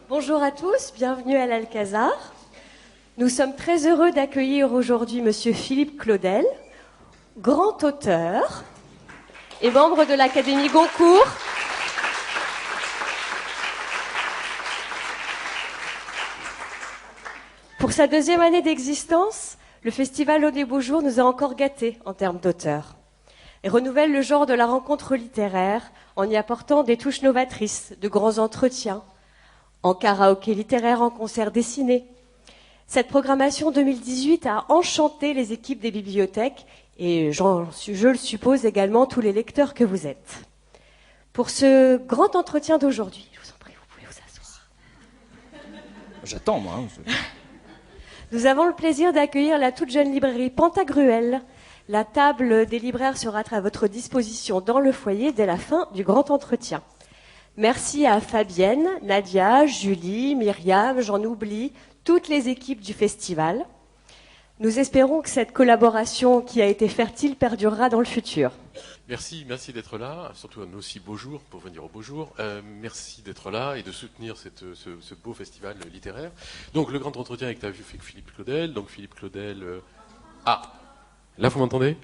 Bonjour à tous, bienvenue à l'Alcazar. Nous sommes très heureux d'accueillir aujourd'hui Monsieur Philippe Claudel, grand auteur et membre de l'Académie Goncourt. Pour sa deuxième année d'existence, le Festival Eau des Beaux Jours nous a encore gâtés en termes d'auteurs et renouvelle le genre de la rencontre littéraire en y apportant des touches novatrices, de grands entretiens, en karaoké littéraire, en concert dessiné. Cette programmation 2018 a enchanté les équipes des bibliothèques et je le suppose également tous les lecteurs que vous êtes. Pour ce grand entretien d'aujourd'hui, je vous en prie, vous pouvez vous asseoir. J'attends, moi. Nous avons le plaisir d'accueillir la toute jeune librairie Pantagruel. La table des libraires sera à votre disposition dans le foyer dès la fin du grand entretien. Merci à Fabienne, Nadia, Julie, Myriam, j'en oublie, toutes les équipes du festival. Nous espérons que cette collaboration qui a été fertile perdurera dans le futur. Merci d'être là, surtout à nos si beaux jours, pour venir aux beaux jours. Merci d'être là et de soutenir ce beau festival littéraire. Donc le grand entretien avec Philippe Claudel. Donc Philippe Claudel... Là vous m'entendez?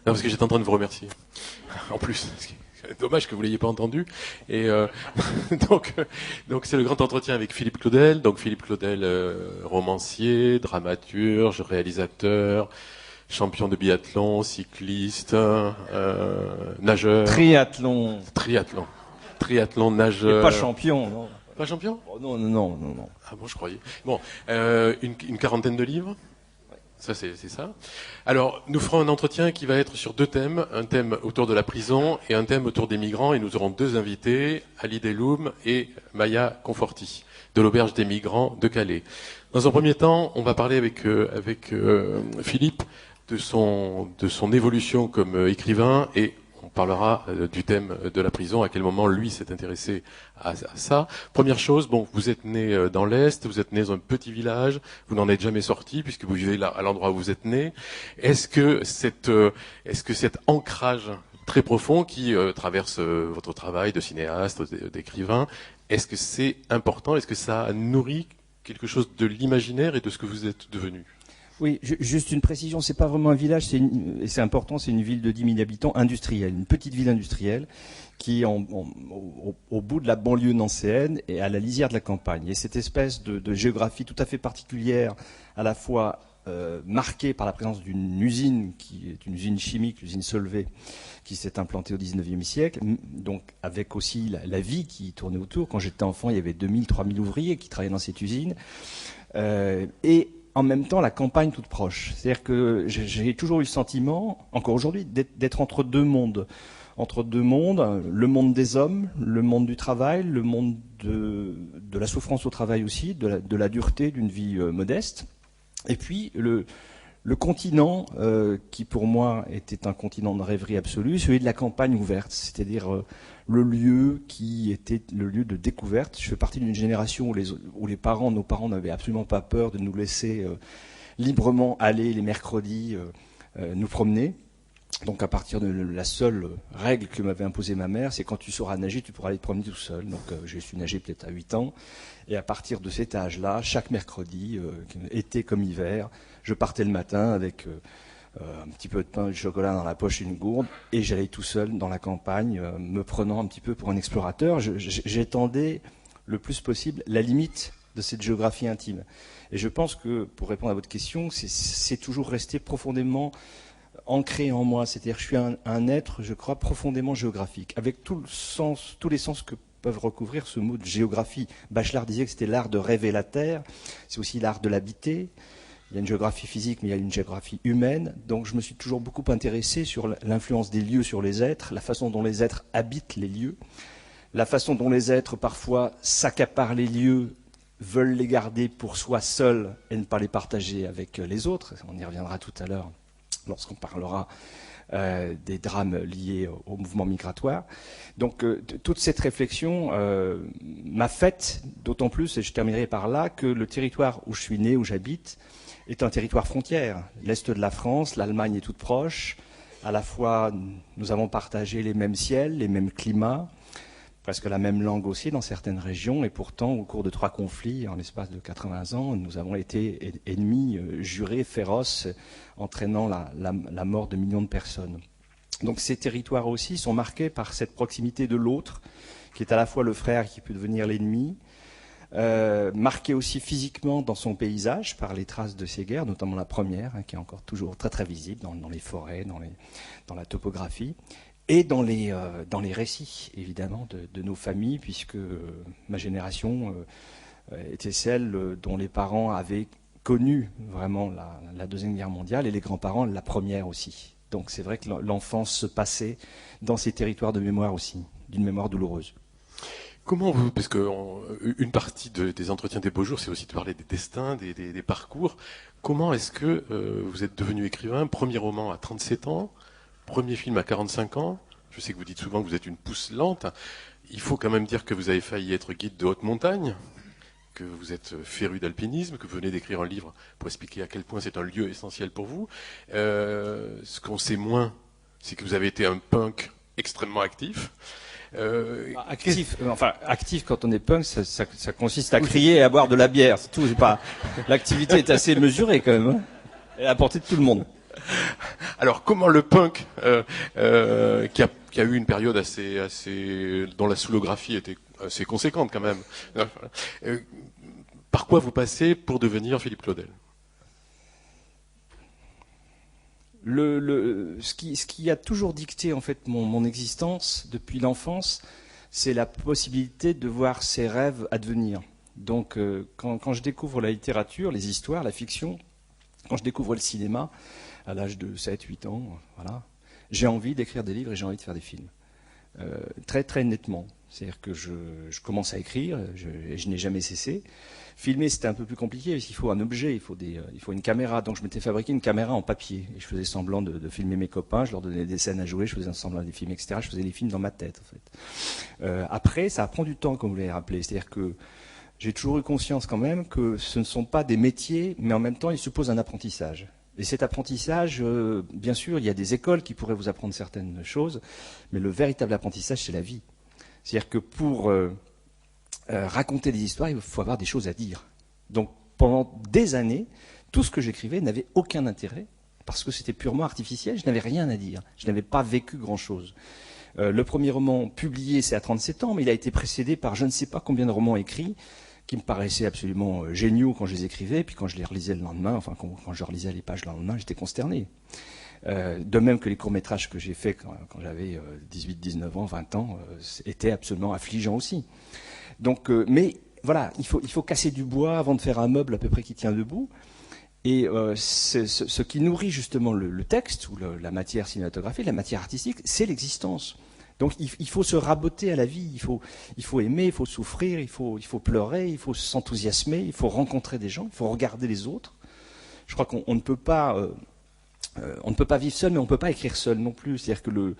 Non, parce que j'étais en train de vous remercier. En plus, c'est dommage que vous ne l'ayez pas entendu. Et donc c'est le grand entretien avec Philippe Claudel. Donc Philippe Claudel, romancier, dramaturge, réalisateur, champion de biathlon, cycliste, nageur. Triathlon, nageur. mais pas champion, non. Pas champion? Oh, non. Ah bon, je croyais. Bon, une quarantaine de livres. Ça, c'est ça. Alors, nous ferons un entretien qui va être sur deux thèmes. Un thème autour de la prison et un thème autour des migrants. Et nous aurons deux invités, Ali Deloum et Maya Conforti, de l'Auberge des Migrants de Calais. Dans un premier temps, on va parler avec Philippe de son évolution comme écrivain et on parlera du thème de la prison, à quel moment lui s'est intéressé à ça. Première chose, bon, vous êtes né dans l'Est, vous êtes né dans un petit village, vous n'en êtes jamais sorti puisque vous vivez là, à l'endroit où vous êtes né. Est-ce que cet ancrage très profond qui traverse votre travail de cinéaste, d'écrivain, est-ce que c'est important? Est-ce que ça nourrit quelque chose de l'imaginaire et de ce que vous êtes devenu? Oui, juste une précision, c'est pas vraiment un village, et c'est important, c'est une ville de 10 000 habitants industrielle, une petite ville industrielle qui est au bout de la banlieue nancéenne et à la lisière de la campagne. Et cette espèce de géographie tout à fait particulière, à la fois marquée par la présence d'une usine qui est une usine chimique, l'usine Solvay, qui s'est implantée au 19e siècle, donc avec aussi la vie qui tournait autour. Quand j'étais enfant, il y avait 2000, 3000 ouvriers qui travaillaient dans cette usine. Et en même temps, la campagne toute proche. C'est-à-dire que j'ai toujours eu le sentiment, encore aujourd'hui, d'être entre deux mondes. Entre deux mondes, le monde des hommes, le monde du travail, le monde de la souffrance au travail aussi, de la dureté d'une vie modeste. Et puis, le continent qui, pour moi, était un continent de rêverie absolue, celui de la campagne ouverte, c'est-à-dire le lieu qui était le lieu de découverte. Je fais partie d'une génération où nos parents n'avaient absolument pas peur de nous laisser librement aller les mercredis nous promener. Donc à partir de la seule règle que m'avait imposée ma mère, c'est quand tu sauras nager, tu pourras aller te promener tout seul. Donc je suis nagé peut-être à 8 ans. Et à partir de cet âge-là, chaque mercredi, été comme hiver, je partais le matin avec un petit peu de pain et de chocolat dans la poche et une gourde, et j'allais tout seul dans la campagne, me prenant un petit peu pour un explorateur. J'étendais le plus possible la limite de cette géographie intime. Et je pense que, pour répondre à votre question, c'est toujours resté profondément ancré en moi. C'est-à-dire que je suis un être, je crois, profondément géographique, avec tous les sens que peuvent recouvrir ce mot de géographie. Bachelard disait que c'était l'art de rêver la terre, c'est aussi l'art de l'habiter. Il y a une géographie physique, mais il y a une géographie humaine. Donc je me suis toujours beaucoup intéressé sur l'influence des lieux sur les êtres, la façon dont les êtres habitent les lieux, la façon dont les êtres parfois s'accaparent les lieux, veulent les garder pour soi seuls et ne pas les partager avec les autres. On y reviendra tout à l'heure lorsqu'on parlera des drames liés au mouvement migratoire. Donc toute cette réflexion m'a fait d'autant plus, et je terminerai par là, que le territoire où je suis né, où j'habite, est un territoire frontière. L'Est de la France, l'Allemagne est toute proche. À la fois, nous avons partagé les mêmes ciels, les mêmes climats. presque la même langue aussi dans certaines régions, et pourtant, au cours de 3 conflits, en l'espace de 80 ans, nous avons été ennemis jurés, féroces, entraînant la mort de millions de personnes. Donc ces territoires aussi sont marqués par cette proximité de l'autre, qui est à la fois le frère qui peut devenir l'ennemi, marqué aussi physiquement dans son paysage par les traces de ces guerres, notamment la première, qui est encore toujours très très visible dans les forêts, dans la topographie, et dans les récits, évidemment, de nos familles, puisque ma génération était celle dont les parents avaient connu vraiment la Deuxième Guerre mondiale, et les grands-parents la première aussi. Donc c'est vrai que l'enfance se passait dans ces territoires de mémoire aussi, d'une mémoire douloureuse. Comment vous, parce que une partie des entretiens des beaux jours, c'est aussi de parler des destins, des parcours. Comment est-ce que vous êtes devenu écrivain? Premier roman à 37 ans, premier film à 45 ans. Je sais que vous dites souvent que vous êtes une pousse lente. Il faut quand même dire que vous avez failli être guide de haute montagne, que vous êtes féru d'alpinisme, que vous venez d'écrire un livre pour expliquer à quel point c'est un lieu essentiel pour vous. Ce qu'on sait moins, c'est que vous avez été un punk extrêmement actif. Actif quand on est punk, ça consiste à crier et à boire de la bière, c'est tout. L'activité est assez mesurée quand même, hein, et à la portée de tout le monde. Alors comment le punk, qui a eu une période assez dont la soulographie était assez conséquente quand même, par quoi vous passez pour devenir Philippe Claudel? Ce qui a toujours dicté en fait mon existence depuis l'enfance, c'est la possibilité de voir ses rêves advenir. Donc quand je découvre la littérature, les histoires, la fiction, quand je découvre le cinéma, à l'âge de 7-8 ans, voilà, j'ai envie d'écrire des livres et j'ai envie de faire des films. Très très nettement. C'est-à-dire que je commence à écrire et je n'ai jamais cessé. Filmer, c'était un peu plus compliqué parce qu'il faut un objet, il faut une caméra. Donc je m'étais fabriqué une caméra en papier et je faisais semblant de filmer mes copains, je leur donnais des scènes à jouer, je faisais semblant des films, etc. Je faisais des films dans ma tête, en fait. Après, ça prend du temps, comme vous l'avez rappelé. C'est-à-dire que j'ai toujours eu conscience quand même que ce ne sont pas des métiers, mais en même temps, ils supposent un apprentissage. Et cet apprentissage, bien sûr, il y a des écoles qui pourraient vous apprendre certaines choses, mais le véritable apprentissage, c'est la vie. C'est-à-dire que pour raconter des histoires, il faut avoir des choses à dire. Donc pendant des années, tout ce que j'écrivais n'avait aucun intérêt, parce que c'était purement artificiel, je n'avais rien à dire, je n'avais pas vécu grand-chose. Le premier roman publié, c'est à 37 ans, mais il a été précédé par je ne sais pas combien de romans écrits, qui me paraissaient absolument géniaux quand je les écrivais, et puis quand je les relisais le lendemain, enfin quand je relisais les pages le lendemain, j'étais consterné. De même que les courts-métrages que j'ai faits quand j'avais 18, 19 ans, 20 ans, étaient absolument affligeants aussi. Donc, mais voilà, il faut casser du bois avant de faire un meuble à peu près qui tient debout. Et ce qui nourrit justement le texte, ou la matière cinématographique, la matière artistique, c'est l'existence. Donc il faut se raboter à la vie, il faut aimer, il faut souffrir, il faut pleurer, il faut s'enthousiasmer, il faut rencontrer des gens, il faut regarder les autres. Je crois qu'on ne peut pas... on ne peut pas vivre seul, mais on ne peut pas écrire seul non plus. C'est-à-dire que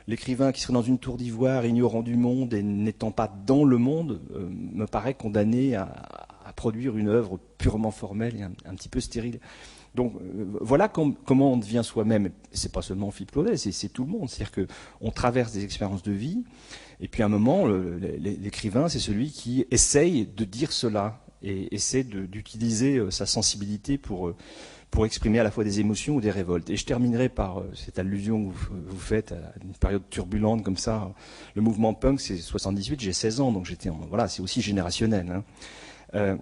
l'écrivain qui serait dans une tour d'ivoire, ignorant du monde et n'étant pas dans le monde, me paraît condamné à produire une œuvre purement formelle et un petit peu stérile. Donc voilà comment on devient soi-même. C'est pas seulement Philippe Claudel, c'est tout le monde. C'est-à-dire qu'on traverse des expériences de vie, et puis à un moment, l'écrivain, c'est celui qui essaye de dire cela et essaie d'utiliser sa sensibilité pour exprimer à la fois des émotions ou des révoltes. Et je terminerai par cette allusion que vous faites à une période turbulente comme ça. Le mouvement punk, c'est 78, j'ai 16 ans, donc voilà, c'est aussi générationnel. Hein.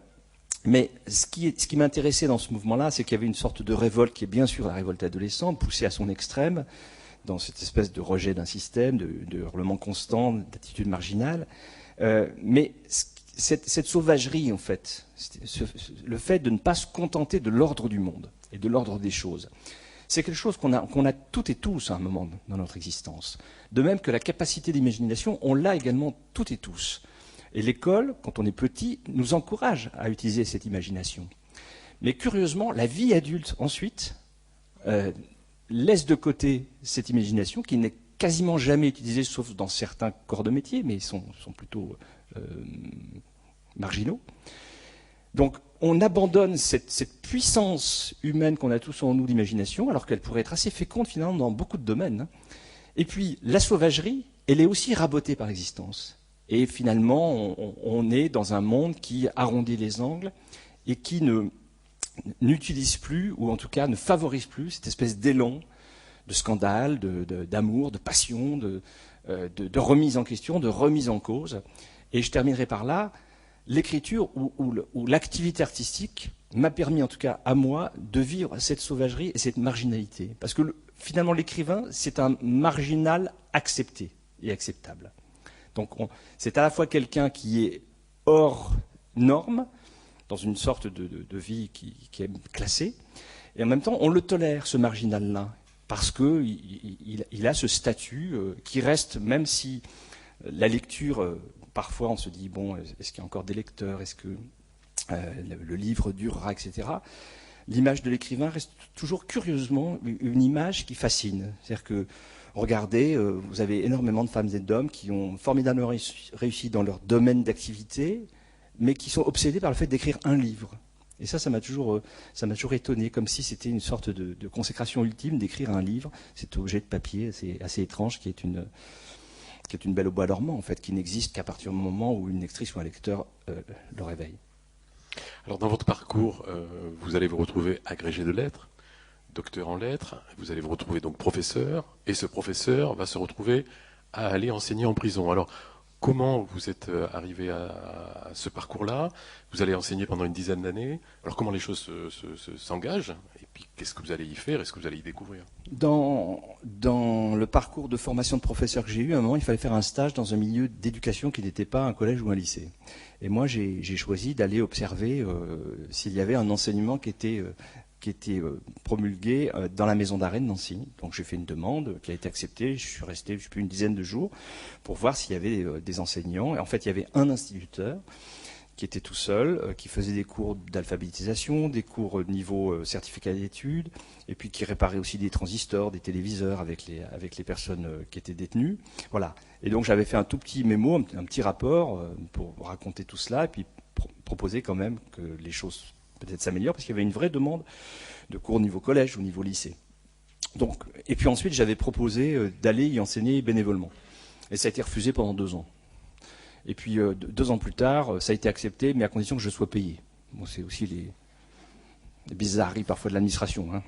Mais ce qui m'intéressait dans ce mouvement-là, c'est qu'il y avait une sorte de révolte qui est bien sûr la révolte adolescente, poussée à son extrême, dans cette espèce de rejet d'un système, de hurlement constant, d'attitude marginale. Mais cette sauvagerie, en fait, le fait de ne pas se contenter de l'ordre du monde et de l'ordre des choses, c'est quelque chose qu'on a toutes et tous à un moment dans notre existence. De même que la capacité d'imagination, on l'a également toutes et tous. Et l'école, quand on est petit, nous encourage à utiliser cette imagination. Mais curieusement, la vie adulte, ensuite, laisse de côté cette imagination qui n'est quasiment jamais utilisée, sauf dans certains corps de métier, mais ils sont plutôt marginaux. Donc, on abandonne cette puissance humaine qu'on a tous en nous d'imagination, alors qu'elle pourrait être assez féconde, finalement, dans beaucoup de domaines. Et puis, la sauvagerie, elle est aussi rabotée par l'existence. Et finalement, on est dans un monde qui arrondit les angles et qui n'utilise plus, ou en tout cas ne favorise plus, cette espèce d'élan de scandale, d'amour, de passion, de remise en question, de remise en cause. Et je terminerai par là. L'écriture ou l'activité artistique m'a permis, en tout cas à moi, de vivre cette sauvagerie et cette marginalité. Parce que finalement, l'écrivain, c'est un marginal accepté et acceptable. Donc c'est à la fois quelqu'un qui est hors norme, dans une sorte de vie qui est classée, et en même temps, on le tolère, ce marginal-là, parce qu'il a ce statut qui reste, même si la lecture, parfois on se dit, bon, est-ce qu'il y a encore des lecteurs, est-ce que le livre durera, etc. L'image de l'écrivain reste toujours curieusement une image qui fascine. C'est-à-dire que, regardez, vous avez énormément de femmes et d'hommes qui ont formidablement réussi dans leur domaine d'activité, mais qui sont obsédés par le fait d'écrire un livre. Et ça m'a toujours étonné, comme si c'était une sorte de consécration ultime d'écrire un livre, cet objet de papier assez étrange qui est une belle au bois dormant, en fait, qui n'existe qu'à partir du moment où une lectrice ou un lecteur le réveille. Alors dans votre parcours, vous allez vous retrouver agrégé de lettres, docteur en lettres, vous allez vous retrouver donc professeur, et ce professeur va se retrouver à aller enseigner en prison. Alors comment vous êtes arrivé à ce parcours-là? Vous allez enseigner pendant une dizaine d'années. Alors comment les choses s'engagent? Et puis qu'est-ce que vous allez y faire? Est-ce que vous allez y découvrir? Dans le parcours de formation de professeur que j'ai eu, à un moment, il fallait faire un stage dans un milieu d'éducation qui n'était pas un collège ou un lycée. Et moi, j'ai choisi d'aller observer s'il y avait un enseignement qui était promulgué dans la maison d'arrêt de Nancy. Donc j'ai fait une demande qui a été acceptée. Je suis resté, je sais plus, une dizaine de jours pour voir s'il y avait des enseignants. Et en fait, il y avait un instituteur qui était tout seul, qui faisait des cours d'alphabétisation, des cours niveau certificat d'études, et puis qui réparait aussi des transistors, des téléviseurs avec les personnes qui étaient détenues. Voilà. Et donc j'avais fait un tout petit mémo, un petit rapport pour raconter tout cela, et puis proposer quand même que les choses peut-être s'améliorent, parce qu'il y avait une vraie demande de cours au niveau collège ou au niveau lycée. Donc, et puis ensuite, j'avais proposé d'aller y enseigner bénévolement. Et ça a été refusé pendant 2 ans. Et puis 2 ans plus tard, ça a été accepté, mais à condition que je sois payé. Bon, c'est aussi les bizarreries parfois de l'administration. Hein.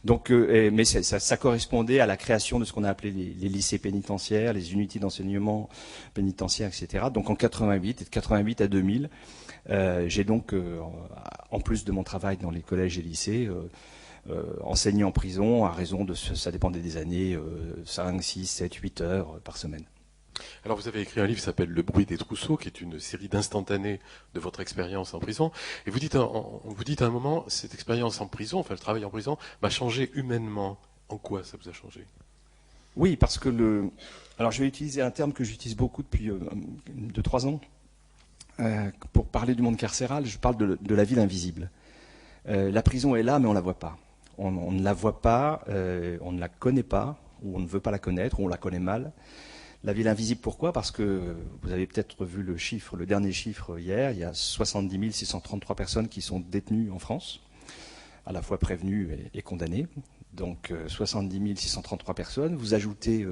Donc, mais ça correspondait à la création de ce qu'on a appelé les lycées pénitentiaires, les unités d'enseignement pénitentiaire, etc. Donc en 88, et de 88 à 2000, j'ai donc, en plus de mon travail dans les collèges et lycées, enseigné en prison à raison de, ça dépendait des années, 5, 6, 7, 8 heures par semaine. Alors vous avez écrit un livre qui s'appelle Le bruit des trousseaux, qui est une série d'instantanés de votre expérience en prison. Et vous dites à un moment, cette expérience en prison, enfin le travail en prison, m'a changé humainement. En quoi ça vous a changé? Oui, parce que alors je vais utiliser un terme que j'utilise beaucoup depuis 2-3 ans. Pour parler du monde carcéral, je parle de la ville invisible. La prison est là, mais on ne la voit pas. On ne la voit pas, on ne la connaît pas, ou on ne veut pas la connaître, ou on la connaît mal. La ville invisible, pourquoi? Parce que vous avez peut-être vu le dernier chiffre hier, il y a 70 633 personnes qui sont détenues en France, à la fois prévenues et condamnées. Donc 70 633 personnes. Vous ajoutez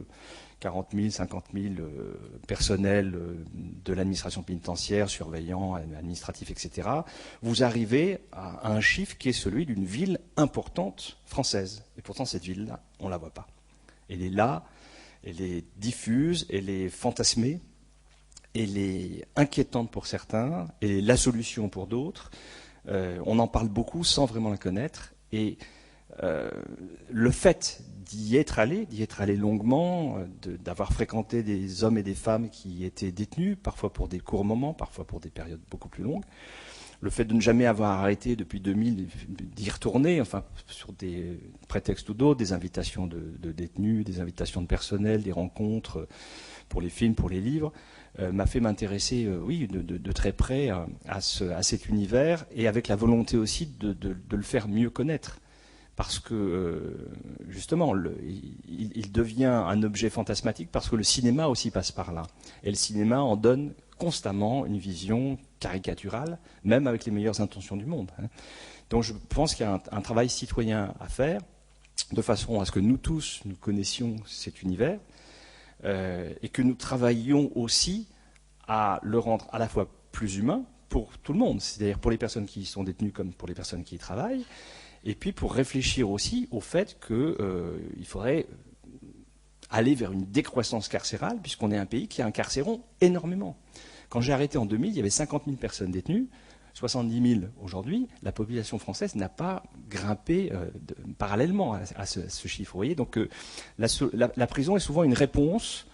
40 000, 50 000 personnels de l'administration pénitentiaire, surveillants, administratifs, etc. Vous arrivez à un chiffre qui est celui d'une ville importante française. Et pourtant, cette ville-là, on ne la voit pas. Elle est là, elle est diffuse, elle est fantasmée, elle est inquiétante pour certains, elle est la solution pour d'autres. On en parle beaucoup sans vraiment la connaître. Et le fait d'y être allé longuement, d'avoir fréquenté des hommes et des femmes qui étaient détenus, parfois pour des courts moments, parfois pour des périodes beaucoup plus longues, le fait de ne jamais avoir arrêté depuis 2000 d'y retourner, enfin sur des prétextes ou d'autres, des invitations de détenus, des invitations de personnel, des rencontres pour les films, pour les livres, m'a fait m'intéresser, oui, de très près à cet univers, et avec la volonté aussi de le faire mieux connaître. Parce que, justement, il devient un objet fantasmatique parce que le cinéma aussi passe par là. Et le cinéma en donne constamment une vision caricaturale, même avec les meilleures intentions du monde. Donc je pense qu'il y a un travail citoyen à faire, de façon à ce que nous tous, nous connaissions cet univers, et que nous travaillions aussi à le rendre à la fois plus humain pour tout le monde, c'est-à-dire pour les personnes qui y sont détenues comme pour les personnes qui y travaillent, et puis pour réfléchir aussi au fait qu'il faudrait aller vers une décroissance carcérale, puisqu'on est un pays qui incarcérons énormément. Quand j'ai arrêté en 2000, il y avait 50 000 personnes détenues, 70 000 aujourd'hui. La population française n'a pas grimpé parallèlement à ce chiffre. Vous voyez, donc la prison est souvent une réponse,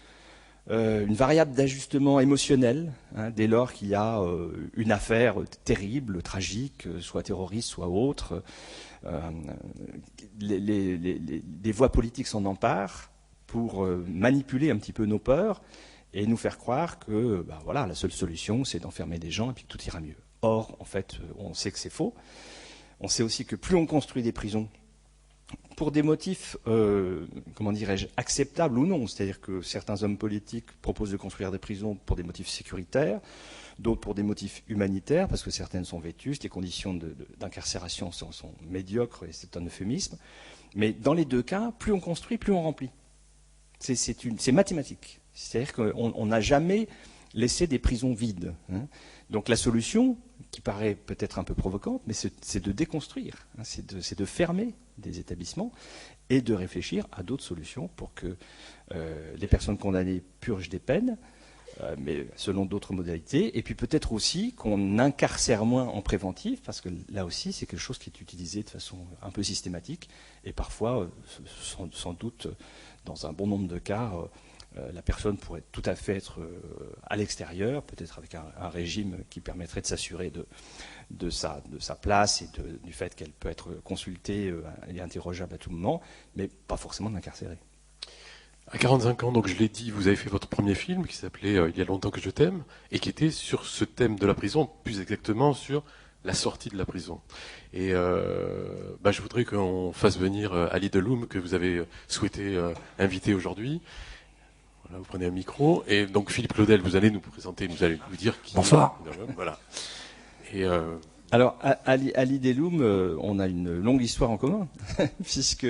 une variable d'ajustement émotionnel, hein, dès lors qu'il y a une affaire terrible, tragique, soit terroriste, soit autre. Les voies politiques s'en emparent pour manipuler un petit peu nos peurs et nous faire croire que voilà, la seule solution, c'est d'enfermer des gens et puis que tout ira mieux. Or, en fait, on sait que c'est faux. On sait aussi que plus on construit des prisons, pour des motifs, comment dirais-je, acceptables ou non, c'est-à-dire que certains hommes politiques proposent de construire des prisons pour des motifs sécuritaires, d'autres pour des motifs humanitaires, parce que certaines sont vétustes, les conditions d'incarcération sont médiocres, et c'est un euphémisme. Mais dans les deux cas, plus on construit, plus on remplit. C'est mathématique. C'est-à-dire qu'on n'a jamais laissé des prisons vides, hein. Donc la solution, qui paraît peut-être un peu provocante, mais c'est de déconstruire, hein, c'est de fermer des établissements et de réfléchir à d'autres solutions pour que les personnes condamnées purgent des peines, mais selon d'autres modalités, et puis peut-être aussi qu'on incarcère moins en préventif, parce que là aussi c'est quelque chose qui est utilisé de façon un peu systématique, et parfois, sans doute, dans un bon nombre de cas, la personne pourrait tout à fait être à l'extérieur, peut-être avec un régime qui permettrait de s'assurer de sa place et du fait qu'elle peut être consultée et interrogeable à tout moment, mais pas forcément d'incarcérer. À 45 ans, donc je l'ai dit, vous avez fait votre premier film qui s'appelait Il y a longtemps que je t'aime, et qui était sur ce thème de la prison, plus exactement sur la sortie de la prison. Et je voudrais qu'on fasse venir Ali Deloum, que vous avez souhaité inviter aujourd'hui. Voilà, vous prenez un micro. Et donc Philippe Claudel, vous allez nous présenter, vous allez nous dire qui... Bonsoir. Voilà. Et alors, Ali Deloum, on a une longue histoire en commun, puisque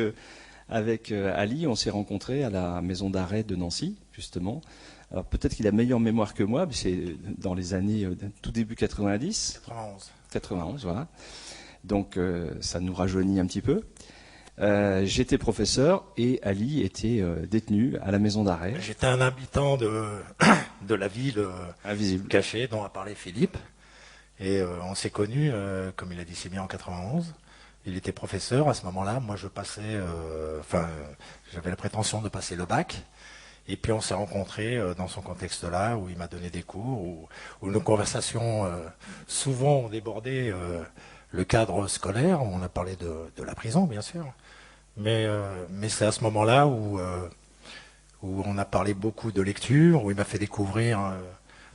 avec Ali, on s'est rencontrés à la maison d'arrêt de Nancy, justement. Alors peut-être qu'il a meilleure mémoire que moi, mais c'est dans les années tout début 90. 91, voilà. Donc ça nous rajeunit un petit peu. J'étais professeur et Ali était détenu à la maison d'arrêt. J'étais un habitant de la ville cachée dont a parlé Philippe. Et on s'est connus, comme il a dit si bien, en 91. Il était professeur à ce moment-là. Moi, je passais, j'avais la prétention de passer le bac. Et puis on s'est rencontrés dans son contexte-là, où il m'a donné des cours, où nos conversations souvent ont débordé le cadre scolaire. On a parlé de la prison, bien sûr. Mais c'est à ce moment-là où on a parlé beaucoup de lecture, où il m'a fait découvrir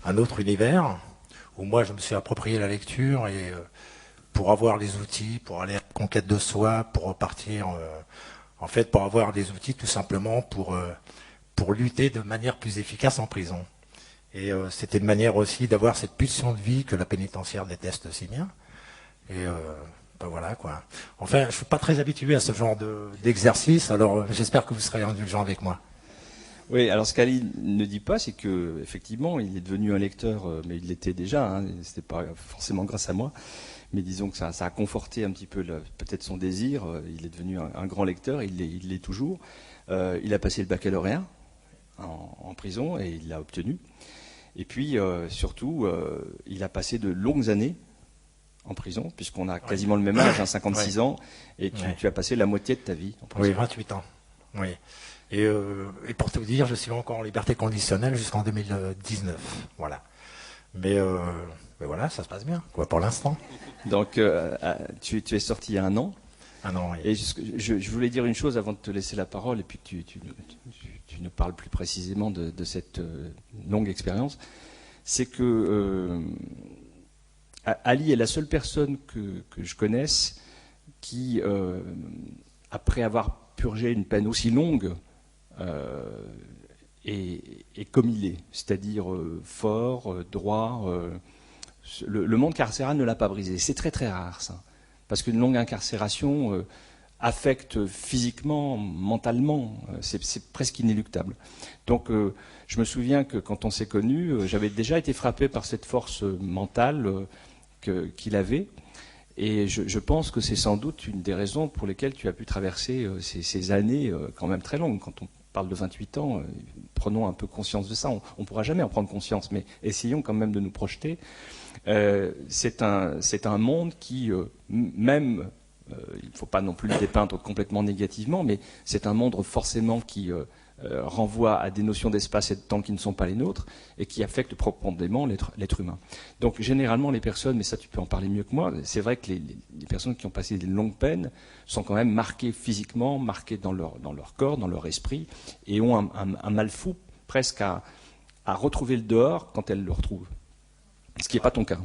un autre univers, où moi je me suis approprié la lecture et pour avoir les outils, pour aller à la conquête de soi, pour repartir, en fait pour avoir des outils tout simplement pour lutter de manière plus efficace en prison. Et c'était une manière aussi d'avoir cette pulsion de vie que la pénitentiaire déteste si bien. Et voilà quoi. Enfin, je ne suis pas très habitué à ce genre d'exercice, alors j'espère que vous serez indulgent avec moi. Oui, alors ce qu'Ali ne dit pas, c'est que effectivement, il est devenu un lecteur, mais il l'était déjà, hein, c'était pas forcément grâce à moi, mais disons que ça a conforté un petit peu peut-être son désir, il est devenu un grand lecteur, il l'est toujours. Il a passé le baccalauréat en prison et il l'a obtenu. Et puis surtout, il a passé de longues années en prison, puisqu'on a quasiment le même âge, 56 ans, et tu as passé la moitié de ta vie en prison. Oui, 28 ans. Oui. Et pour tout dire, je suis encore en liberté conditionnelle jusqu'en 2019. Voilà. Mais voilà, ça se passe bien, quoi, pour l'instant. Donc, tu es sorti il y a un an. Un an, oui. Et je voulais dire une chose avant de te laisser la parole, et puis que tu nous parles plus précisément de cette longue expérience. C'est que Ali est la seule personne que je connaisse qui, après avoir purgé une peine aussi longue, est comme il est, c'est-à-dire fort, droit. Le monde carcéral ne l'a pas brisé. C'est très très rare ça, parce qu'une longue incarcération affecte physiquement, mentalement, c'est presque inéluctable. Donc je me souviens que quand on s'est connus, j'avais déjà été frappé par cette force mentale qu'il avait. Et je pense que c'est sans doute une des raisons pour lesquelles tu as pu traverser ces années quand même très longues. Quand on parle de 28 ans, prenons un peu conscience de ça. On ne pourra jamais en prendre conscience, mais essayons quand même de nous projeter. C'est un monde qui, même, il ne faut pas non plus le dépeindre complètement négativement, mais c'est un monde forcément qui renvoie à des notions d'espace et de temps qui ne sont pas les nôtres et qui affectent profondément l'être humain. Donc généralement les personnes, mais ça tu peux en parler mieux que moi, c'est vrai que les personnes qui ont passé des longues peines sont quand même marquées physiquement, marquées dans leur corps, dans leur esprit, et ont un mal fou presque à retrouver le dehors quand elles le retrouvent. Ce qui n'est pas ton cas.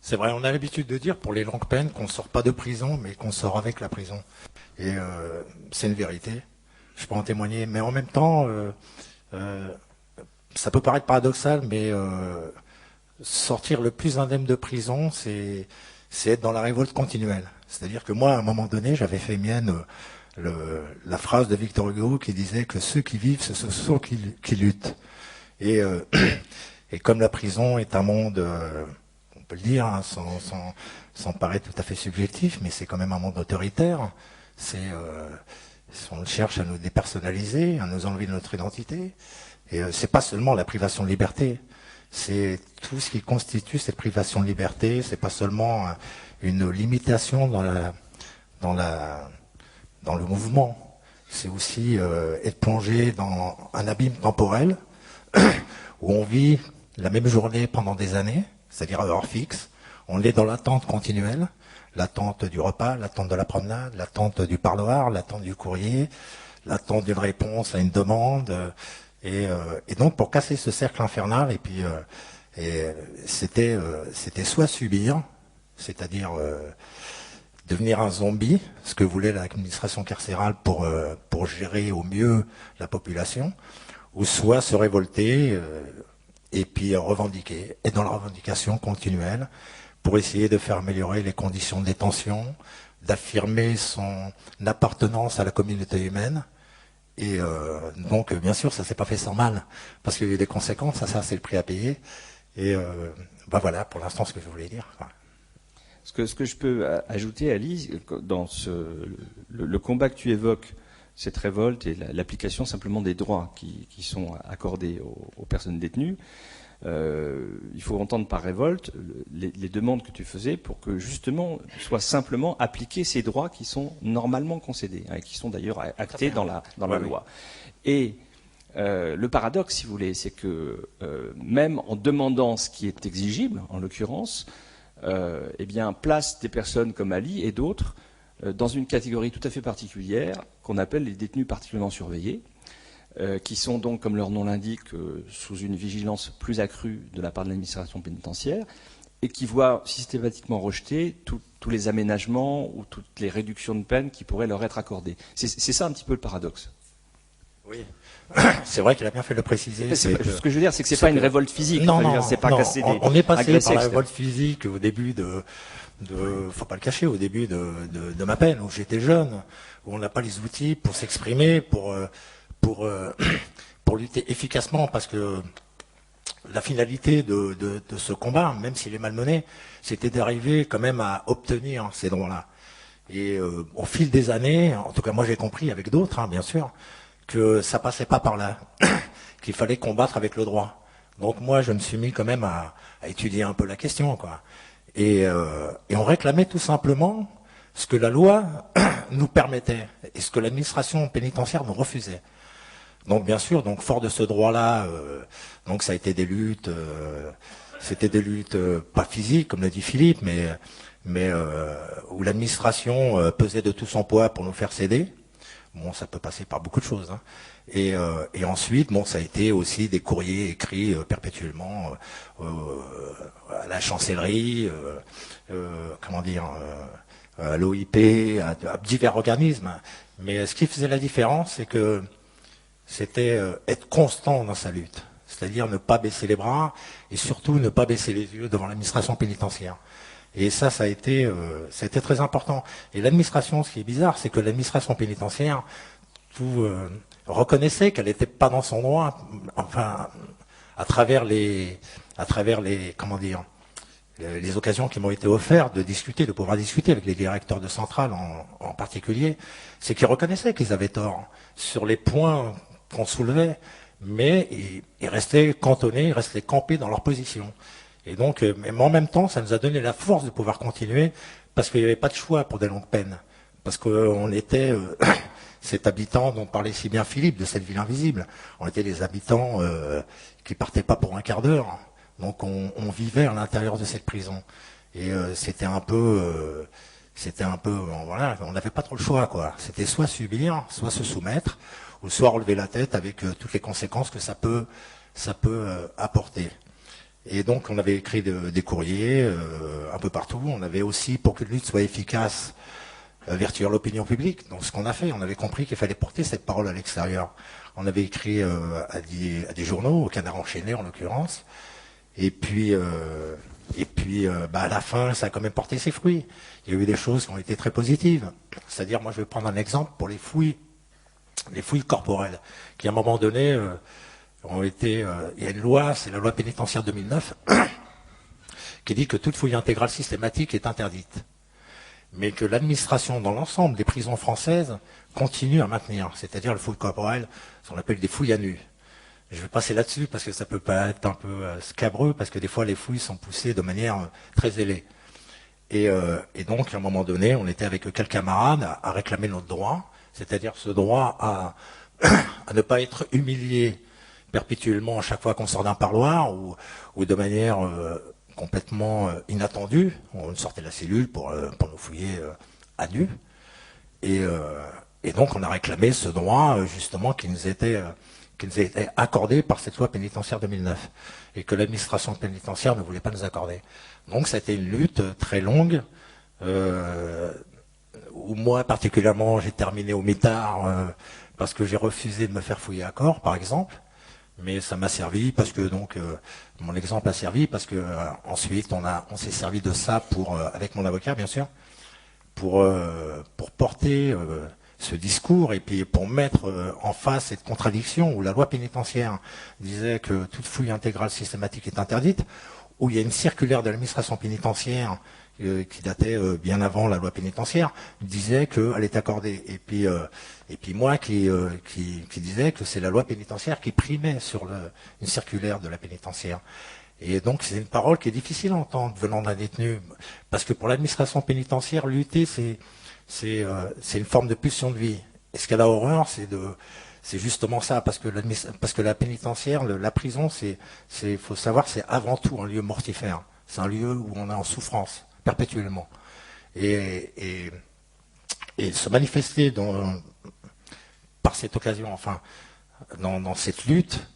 C'est vrai, on a l'habitude de dire pour les longues peines qu'on ne sort pas de prison, mais qu'on sort avec la prison. Et c'est une vérité. Je peux en témoigner, mais en même temps, ça peut paraître paradoxal, mais sortir le plus indemne de prison, c'est être dans la révolte continuelle. C'est-à-dire que moi, à un moment donné, j'avais fait mienne la phrase de Victor Hugo qui disait que ceux qui vivent, ce sont ceux qui luttent. Et comme la prison est un monde, on peut le dire, hein, sans paraître tout à fait subjectif, mais c'est quand même un monde autoritaire. On cherche à nous dépersonnaliser, à nous enlever de notre identité. Et c'est pas seulement la privation de liberté, c'est tout ce qui constitue cette privation de liberté. C'est pas seulement une limitation dans le mouvement. C'est aussi être plongé dans un abîme temporel où on vit la même journée pendant des années, c'est-à-dire à heure fixe. On est dans l'attente continuelle. L'attente du repas, l'attente de la promenade, l'attente du parloir, l'attente du courrier, l'attente d'une réponse à une demande. Et donc pour casser ce cercle infernal, c'était soit subir, c'est-à-dire devenir un zombie, ce que voulait l'administration carcérale pour gérer au mieux la population, ou soit se révolter et puis revendiquer, et dans la revendication continuelle, pour essayer de faire améliorer les conditions de détention, d'affirmer son appartenance à la communauté humaine. Et donc, bien sûr, ça s'est pas fait sans mal, parce qu'il y a eu des conséquences, ça c'est le prix à payer. Et voilà, pour l'instant, ce que je voulais dire. Ce que je peux ajouter, Alice, dans le combat que tu évoques, cette révolte et l'application simplement des droits qui sont accordés aux personnes détenues, il faut entendre par révolte les demandes que tu faisais pour que justement soient simplement appliqués ces droits qui sont normalement concédés, hein, et qui sont d'ailleurs actés dans la loi. Et le paradoxe, si vous voulez, c'est que même en demandant ce qui est exigible, en l'occurrence, eh bien, place des personnes comme Ali et d'autres dans une catégorie tout à fait particulière qu'on appelle les détenus particulièrement surveillés, qui sont donc, comme leur nom l'indique, sous une vigilance plus accrue de la part de l'administration pénitentiaire, et qui voient systématiquement rejeter tous les aménagements ou toutes les réductions de peine qui pourraient leur être accordées. C'est ça un petit peu le paradoxe. Oui, c'est vrai qu'il a bien fait de le préciser. Ce que je veux dire, c'est que c'est pas une révolte physique. Non, c'est pas casser des. On est passé par la révolte physique au début faut pas le cacher, au début de ma peine, où j'étais jeune, où on n'a pas les outils pour s'exprimer, pour lutter efficacement, parce que la finalité de ce combat, même s'il est malmené, c'était d'arriver quand même à obtenir ces droits-là. Et au fil des années, en tout cas moi j'ai compris avec d'autres, hein, bien sûr, que ça passait pas par là, qu'il fallait combattre avec le droit. Donc moi je me suis mis quand même à étudier un peu la question, quoi. Et on réclamait tout simplement ce que la loi nous permettait et ce que l'administration pénitentiaire nous refusait. Donc bien sûr, donc fort de ce droit-là, donc ça a été des luttes, c'était des luttes pas physiques comme l'a dit Philippe, mais où l'administration pesait de tout son poids pour nous faire céder. Bon, ça peut passer par beaucoup de choses, hein. Et ensuite, bon, ça a été aussi des courriers écrits perpétuellement à la chancellerie, à l'OIP, à divers organismes. Mais ce qui faisait la différence, c'est que c'était être constant dans sa lutte, c'est-à-dire ne pas baisser les bras et surtout ne pas baisser les yeux devant l'administration pénitentiaire. Et ça a été très important. Et l'administration, ce qui est bizarre, c'est que l'administration pénitentiaire reconnaissait qu'elle n'était pas dans son droit, enfin, à travers les comment dire, les occasions qui m'ont été offertes de pouvoir discuter avec les directeurs de centrales en particulier, c'est qu'ils reconnaissaient qu'ils avaient tort sur les points qu'on soulevait, mais ils restaient cantonnés, ils restaient campés dans leur position. Et donc, mais en même temps, ça nous a donné la force de pouvoir continuer, parce qu'il n'y avait pas de choix pour des longues peines. Parce qu'on était cet habitant dont parlait si bien Philippe, de cette ville invisible. On était des habitants qui partaient pas pour un quart d'heure. Donc on vivait à l'intérieur de cette prison. Et c'était un peu, voilà, on n'avait pas trop le choix, quoi. C'était soit subir, soit se soumettre, ou soit relever la tête avec toutes les conséquences que ça peut apporter. Et donc on avait écrit des courriers un peu partout. On avait aussi, pour que la lutte soit efficace, vertuer l'opinion publique. Donc ce qu'on a fait, on avait compris qu'il fallait porter cette parole à l'extérieur. On avait écrit à des journaux, au Canard enchaîné en l'occurrence. Et puis à la fin, ça a quand même porté ses fruits. Il y a eu des choses qui ont été très positives. C'est-à-dire, moi je vais prendre un exemple pour les fouilles corporelles, qui à un moment donné ont été... il y a une loi, c'est la loi pénitentiaire 2009, qui dit que toute fouille intégrale systématique est interdite. Mais que l'administration dans l'ensemble des prisons françaises continue à maintenir. C'est-à-dire le fouille corporelle, ce qu'on appelle des fouilles à nu. Je vais passer là-dessus parce que ça peut paraître un peu scabreux, parce que des fois les fouilles sont poussées de manière très ailée. Et donc, à un moment donné, on était avec quelques camarades à réclamer notre droit, c'est-à-dire ce droit à ne pas être humilié perpétuellement à chaque fois qu'on sort d'un parloir ou de manière complètement inattendue. On sortait de la cellule pour nous fouiller à nu. Et donc, on a réclamé ce droit, justement, qui nous était accordé par cette loi pénitentiaire 2009 et que l'administration pénitentiaire ne voulait pas nous accorder. Donc ça a été une lutte très longue où moi particulièrement j'ai terminé au mitard parce que j'ai refusé de me faire fouiller à corps par exemple, mais ça m'a servi parce que mon exemple a servi parce que ensuite on s'est servi de ça avec mon avocat bien sûr pour porter ce discours et puis pour mettre en face cette contradiction où la loi pénitentiaire disait que toute fouille intégrale systématique est interdite, où il y a une circulaire de l'administration pénitentiaire qui datait bien avant la loi pénitentiaire, disait qu'elle est accordée. Et puis moi qui disais que c'est la loi pénitentiaire qui primait sur une circulaire de la pénitentiaire. Et donc c'est une parole qui est difficile à entendre venant d'un détenu, parce que pour l'administration pénitentiaire, lutter c'est une forme de pulsion de vie. Et ce qu'elle a horreur, c'est justement ça, parce que la pénitentiaire, la prison, faut savoir, c'est avant tout un lieu mortifère. C'est un lieu où on est en souffrance perpétuellement. Et se manifester par cette occasion, enfin, dans cette lutte,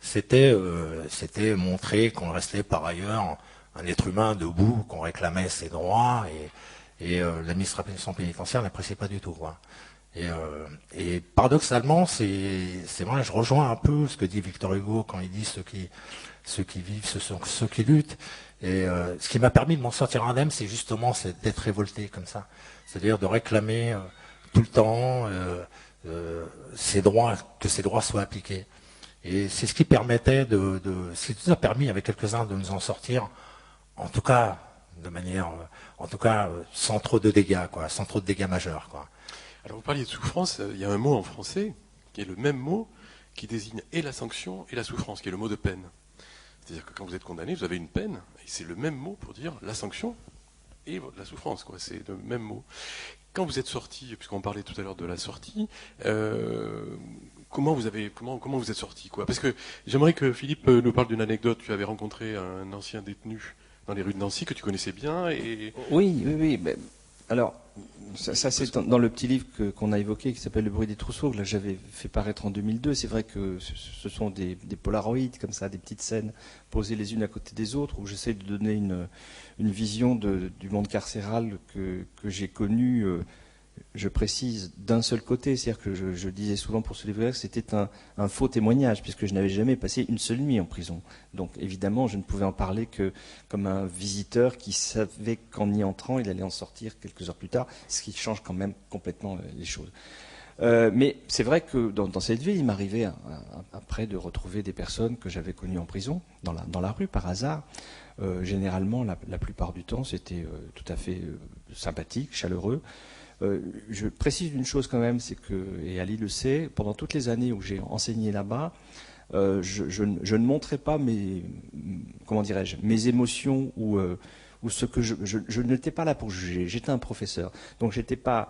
c'était montrer qu'on restait par ailleurs un être humain debout, qu'on réclamait ses droits et l'administration pénitentiaire n'appréciait pas du tout, quoi. Et paradoxalement, c'est vrai, je rejoins un peu ce que dit Victor Hugo quand il dit ceux qui vivent, ce sont ceux qui luttent. Et ce qui m'a permis de m'en sortir indemne, c'est justement d'être révolté comme ça, c'est-à-dire de réclamer tout le temps que ces droits soient appliqués. Et c'est ce qui permettait ce qui nous a permis avec quelques-uns de nous en sortir, en tout cas sans trop de dégâts, quoi, sans trop de dégâts majeurs, quoi. Alors vous parliez de souffrance, il y a un mot en français qui est le même mot qui désigne et la sanction et la souffrance, qui est le mot de peine. C'est-à-dire que quand vous êtes condamné, vous avez une peine, et c'est le même mot pour dire la sanction et la souffrance, quoi. C'est le même mot. Quand vous êtes sorti, puisqu'on parlait tout à l'heure de la sortie, comment vous êtes sorti, quoi? Parce que j'aimerais que Philippe nous parle d'une anecdote. Tu avais rencontré un ancien détenu dans les rues de Nancy que tu connaissais bien et... Oui. Mais, alors, ça c'est dans le petit livre qu'on a évoqué qui s'appelle Le bruit des trousseaux, que là j'avais fait paraître en 2002. C'est vrai que ce sont des polaroïdes comme ça, des petites scènes posées les unes à côté des autres, où j'essaie de donner une vision du monde carcéral que j'ai connu je précise d'un seul côté, c'est-à-dire que je disais souvent pour ce livre que c'était un faux témoignage, puisque je n'avais jamais passé une seule nuit en prison. Donc évidemment, je ne pouvais en parler que comme un visiteur qui savait qu'en y entrant, il allait en sortir quelques heures plus tard, ce qui change quand même complètement les choses. Mais c'est vrai que dans cette vie, il m'arrivait après de retrouver des personnes que j'avais connues en prison, dans la rue, par hasard. Généralement, la plupart du temps, c'était tout à fait sympathique, chaleureux. Je précise une chose quand même, c'est que, et Ali le sait, pendant toutes les années où j'ai enseigné là-bas, je ne montrais pas mes émotions ou ce que je n'étais pas là pour juger. J'étais un professeur, donc j'étais pas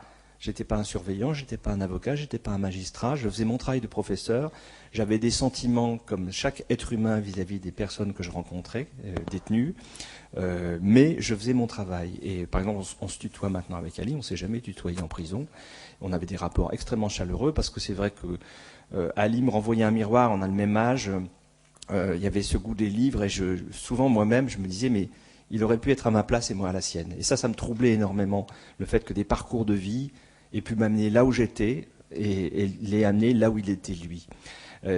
un surveillant, j'étais pas un avocat, j'étais pas un magistrat. Je faisais mon travail de professeur. J'avais des sentiments comme chaque être humain vis-à-vis des personnes que je rencontrais, détenues. Mais je faisais mon travail. Et par exemple, on se tutoie maintenant avec Ali, on ne s'est jamais tutoyé en prison. On avait des rapports extrêmement chaleureux parce que c'est vrai que Ali me renvoyait un miroir, on a le même âge. Il y avait ce goût des livres et souvent moi-même, je me disais, mais il aurait pu être à ma place et moi à la sienne. Et ça me troublait énormément, le fait que des parcours de vie aient pu m'amener là où j'étais et l'ait amené là où il était lui.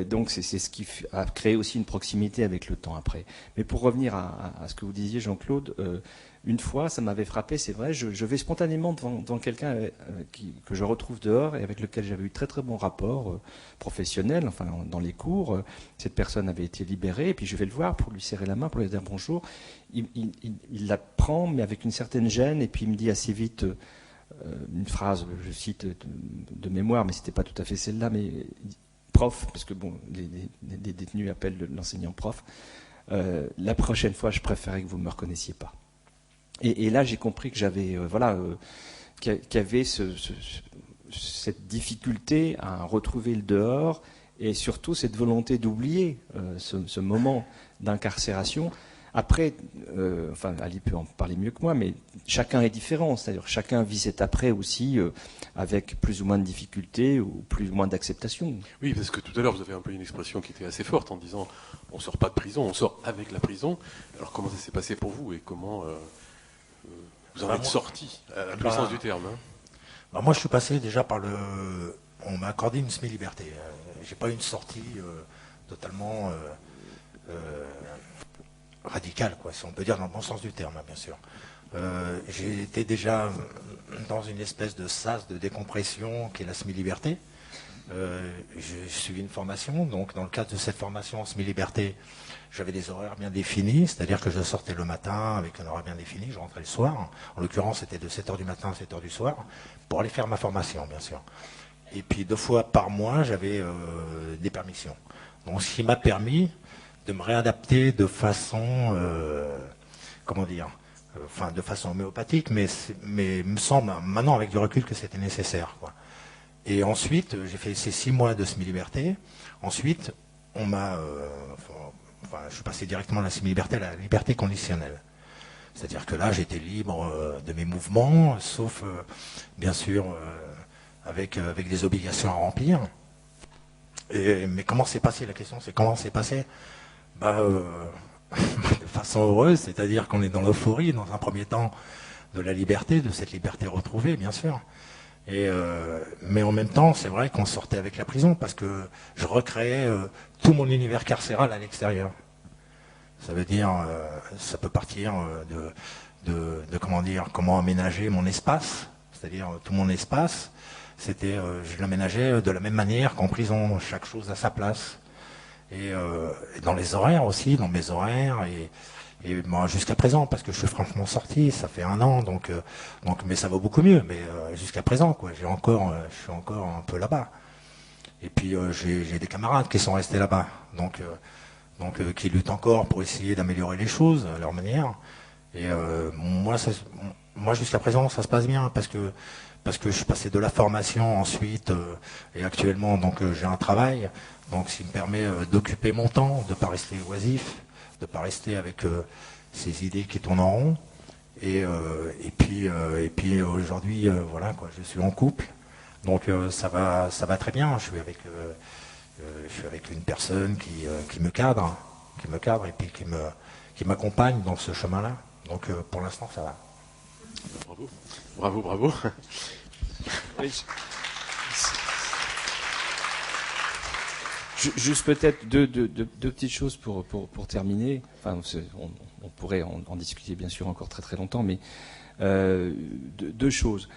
Donc c'est ce qui a créé aussi une proximité avec le temps après. Mais pour revenir à ce que vous disiez, Jean-Claude, une fois, ça m'avait frappé, c'est vrai, je vais spontanément devant quelqu'un que je retrouve dehors et avec lequel j'avais eu très très bon rapport professionnel, enfin dans les cours. Cette personne avait été libérée et puis je vais le voir pour lui serrer la main, pour lui dire bonjour. Il la prend, mais avec une certaine gêne, et puis il me dit assez vite une phrase, je cite de mémoire, mais c'était pas tout à fait celle-là, mais prof, parce que bon, les détenus appellent l'enseignant prof, la prochaine fois, je préférais que vous ne me reconnaissiez pas. Et là, j'ai compris que j'avais, qu'il y avait cette difficulté à retrouver le dehors, et surtout cette volonté d'oublier ce moment d'incarcération. Après, Ali peut en parler mieux que moi, mais chacun est différent. C'est-à-dire chacun vit cet après aussi avec plus ou moins de difficultés ou plus ou moins d'acceptation. Oui, parce que tout à l'heure, vous avez un peu une expression qui était assez forte en disant on ne sort pas de prison, on sort avec la prison. Alors comment ça s'est passé pour vous et comment vous en êtes sorti, à tous les sens du terme Moi, je suis passé déjà par on m'a accordé une semi-liberté. J'ai pas eu une sortie totalement radicale, quoi, si on peut dire dans le bon sens du terme, bien sûr. J'ai été déjà dans une espèce de sas de décompression qui est la semi-liberté. J'ai suivi une formation, donc dans le cadre de cette formation en semi-liberté, j'avais des horaires bien définis, c'est-à-dire que je sortais le matin avec un horaire bien défini, je rentrais le soir. En l'occurrence, c'était de 7h du matin à 7h du soir, pour aller faire ma formation, bien sûr. Et puis 2 fois par mois, j'avais des permissions. Donc ce qui m'a permis de me réadapter de façon, de façon homéopathique, mais il me semble maintenant avec du recul que c'était nécessaire, quoi. Et ensuite, j'ai fait ces 6 mois de semi-liberté. Ensuite, on m'a, je suis passé directement de la semi-liberté à la liberté conditionnelle. C'est-à-dire que là, j'étais libre de mes mouvements, sauf, bien sûr, avec des obligations à remplir. Mais comment s'est passé, la question, c'est comment s'est passé de façon heureuse, c'est-à-dire qu'on est dans l'euphorie, dans un premier temps, de la liberté, de cette liberté retrouvée, bien sûr. Mais en même temps, c'est vrai qu'on sortait avec la prison, parce que je recréais tout mon univers carcéral à l'extérieur. Ça veut dire, ça peut partir comment aménager mon espace, c'est-à-dire tout mon espace, je l'aménageais de la même manière qu'en prison, chaque chose à sa place. Et dans les horaires aussi, dans mes horaires, et moi, jusqu'à présent, parce que je suis franchement sorti, ça fait 1 an, mais ça va beaucoup mieux. Mais jusqu'à présent, quoi, je suis encore un peu là-bas. Et puis j'ai des camarades qui sont restés là-bas, donc qui luttent encore pour essayer d'améliorer les choses à leur manière. Et moi, jusqu'à présent, ça se passe bien parce que je suis passé de la formation ensuite et actuellement, j'ai un travail, donc ce qui me permet d'occuper mon temps, de ne pas rester oisif, de ne pas rester avec ces idées qui tournent en rond. Et puis aujourd'hui, voilà, quoi, je suis en couple, donc ça va très bien. Je suis avec une personne qui me cadre et puis qui m'accompagne dans ce chemin-là. Donc pour l'instant, ça va. Bravo. Juste peut-être deux petites choses pour terminer. Enfin, on pourrait en discuter bien sûr encore très très longtemps, mais deux choses.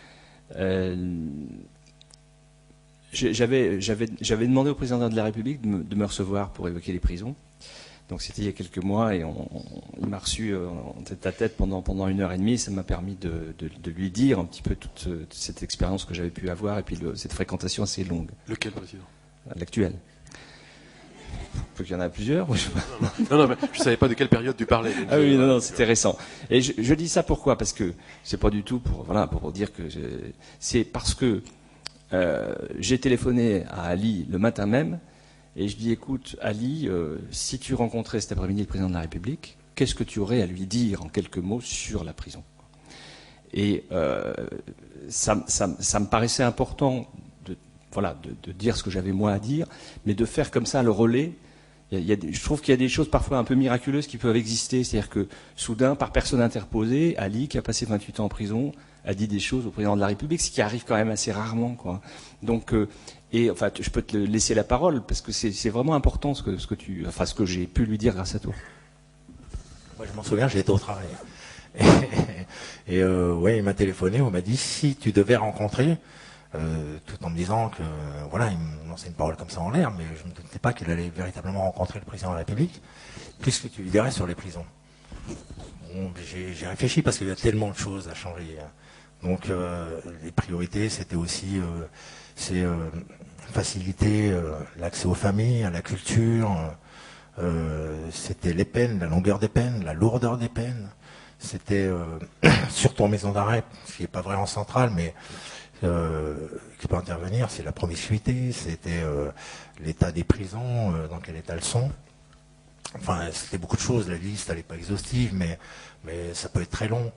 J'avais demandé au président de la République de me recevoir pour évoquer les prisons. Donc c'était il y a quelques mois et il m'a reçu en tête à tête pendant 1h30. Ça m'a permis de lui dire un petit peu toute cette expérience que j'avais pu avoir et puis cette fréquentation assez longue. Lequel président? L'actuel. Faut qu'il y en a plusieurs. Non, mais je savais pas de quelle période tu parlais. Ah oui, non, c'était récent. Et je dis ça pourquoi? Parce que c'est pas du tout pour dire que c'est parce que j'ai téléphoné à Ali le matin même et je dis écoute Ali, si tu rencontrais cet après-midi le président de la République, qu'est-ce que tu aurais à lui dire en quelques mots sur la prison? Et ça me paraissait important de dire ce que j'avais moi à dire, mais de faire comme ça le relais. Je trouve qu'il y a des choses parfois un peu miraculeuses qui peuvent exister. C'est-à-dire que soudain, par personne interposée, Ali, qui a passé 28 ans en prison, a dit des choses au président de la République, ce qui arrive quand même assez rarement, quoi. Donc, je peux te laisser la parole parce que c'est vraiment important ce que j'ai pu lui dire grâce à toi. Moi, je m'en souviens, j'étais au travail. Ouais, il m'a téléphoné, on m'a dit si tu devais rencontrer. Tout en me disant que, voilà, il me lançait une parole comme ça en l'air, mais je ne me doutais pas qu'il allait véritablement rencontrer le président de la République. Qu'est-ce que tu lui dirais sur les prisons? Bon, j'ai réfléchi parce qu'il y a tellement de choses à changer. Donc, les priorités, c'était aussi faciliter l'accès aux familles, à la culture. C'était les peines, la longueur des peines, la lourdeur des peines. C'était surtout en maison d'arrêt, ce qui n'est pas vrai en centrale, mais qui peut intervenir, c'est la promiscuité, c'était l'état des prisons, dans quel état elles sont. Enfin, c'était beaucoup de choses, la liste, elle n'est pas exhaustive, mais ça peut être très long.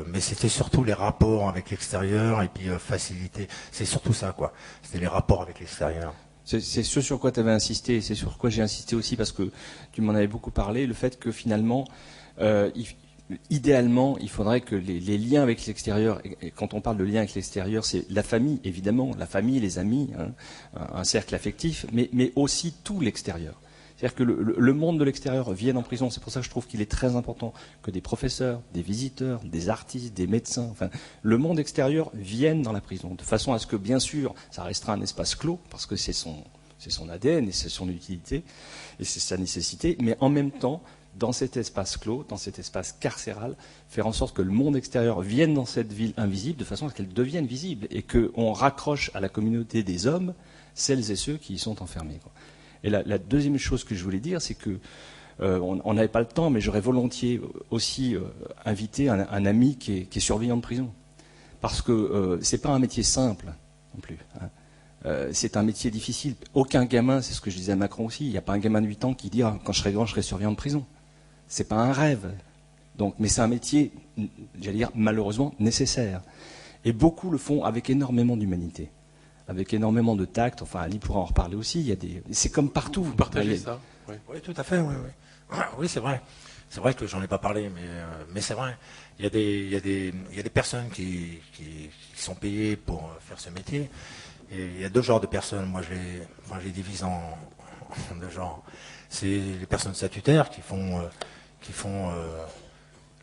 Mais c'était surtout les rapports avec l'extérieur et puis faciliter. C'est surtout ça, quoi. C'était les rapports avec l'extérieur. C'est ce sur quoi tu avais insisté, et c'est sur quoi j'ai insisté aussi parce que tu m'en avais beaucoup parlé, le fait que finalement, idéalement, il faudrait que les liens avec l'extérieur, et quand on parle de liens avec l'extérieur, c'est la famille, évidemment, la famille, les amis, un cercle affectif, mais aussi tout l'extérieur. C'est-à-dire que le monde de l'extérieur vienne en prison. C'est pour ça que je trouve qu'il est très important que des professeurs, des visiteurs, des artistes, des médecins, enfin, le monde extérieur vienne dans la prison, de façon à ce que, bien sûr, ça restera un espace clos, parce que c'est son ADN et c'est son utilité, et c'est sa nécessité, mais en même temps, dans cet espace clos, dans cet espace carcéral, faire en sorte que le monde extérieur vienne dans cette ville invisible de façon à ce qu'elle devienne visible et qu'on raccroche à la communauté des hommes celles et ceux qui y sont enfermés, quoi. Et la deuxième chose que je voulais dire, c'est que on n'avait pas le temps, mais j'aurais volontiers aussi invité un ami qui est surveillant de prison. Parce que c'est pas un métier simple non plus, hein. C'est un métier difficile. Aucun gamin, c'est ce que je disais à Macron aussi, il n'y a pas un gamin de 8 ans qui dit quand je serai grand, je serai surveillant de prison. C'est pas un rêve. Donc, mais c'est un métier, j'allais dire, malheureusement nécessaire. Et beaucoup le font avec énormément d'humanité, avec énormément de tact. Enfin, Ali pourra en reparler aussi. C'est comme partout. Vous partagez ça? Oui, tout à fait. Oui, c'est vrai. C'est vrai que j'en ai pas parlé, mais c'est vrai. Il y a des personnes qui sont payées pour faire ce métier. Et il y a deux genres de personnes. Moi, je les divise en deux genres. C'est les personnes statutaires qui font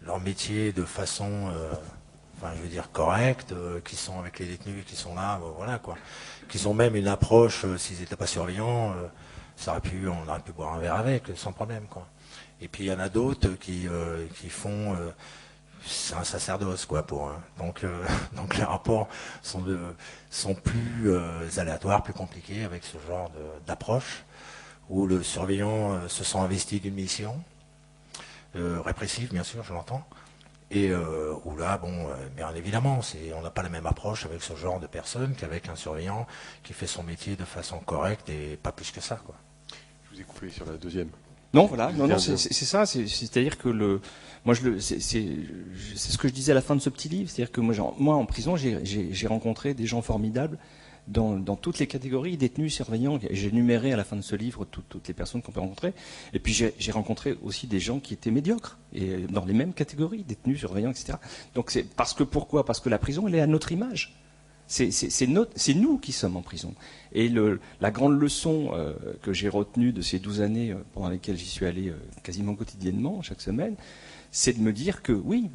leur métier de façon, correcte, qui sont avec les détenus, qui sont là, voilà quoi. Qui ont même une approche, s'ils n'étaient pas surveillants, on aurait pu boire un verre avec, sans problème, quoi. Et puis il y en a d'autres qui font, c'est un sacerdoce, quoi, pour eux. Donc les rapports sont plus aléatoires, plus compliqués avec ce genre d'approche, où le surveillant se sent investi d'une mission répressive, bien sûr, je l'entends. Et où là, bien évidemment, on n'a pas la même approche avec ce genre de personnes qu'avec un surveillant qui fait son métier de façon correcte et pas plus que ça, quoi. Je vous ai coupé sur la deuxième. Non, voilà, c'est ça. C'est-à-dire que c'est ce que je disais à la fin de ce petit livre. C'est-à-dire que moi, en prison, j'ai rencontré des gens formidables dans toutes les catégories, détenus, surveillants. J'ai numéré à la fin de ce livre toutes les personnes qu'on peut rencontrer. Et puis j'ai rencontré aussi des gens qui étaient médiocres, et dans les mêmes catégories, détenus, surveillants, etc. Donc pourquoi? Parce que la prison, elle est à notre image. C'est nous qui sommes en prison. Et la grande leçon que j'ai retenue de ces 12 années pendant lesquelles j'y suis allé quasiment quotidiennement, chaque semaine, c'est de me dire que oui,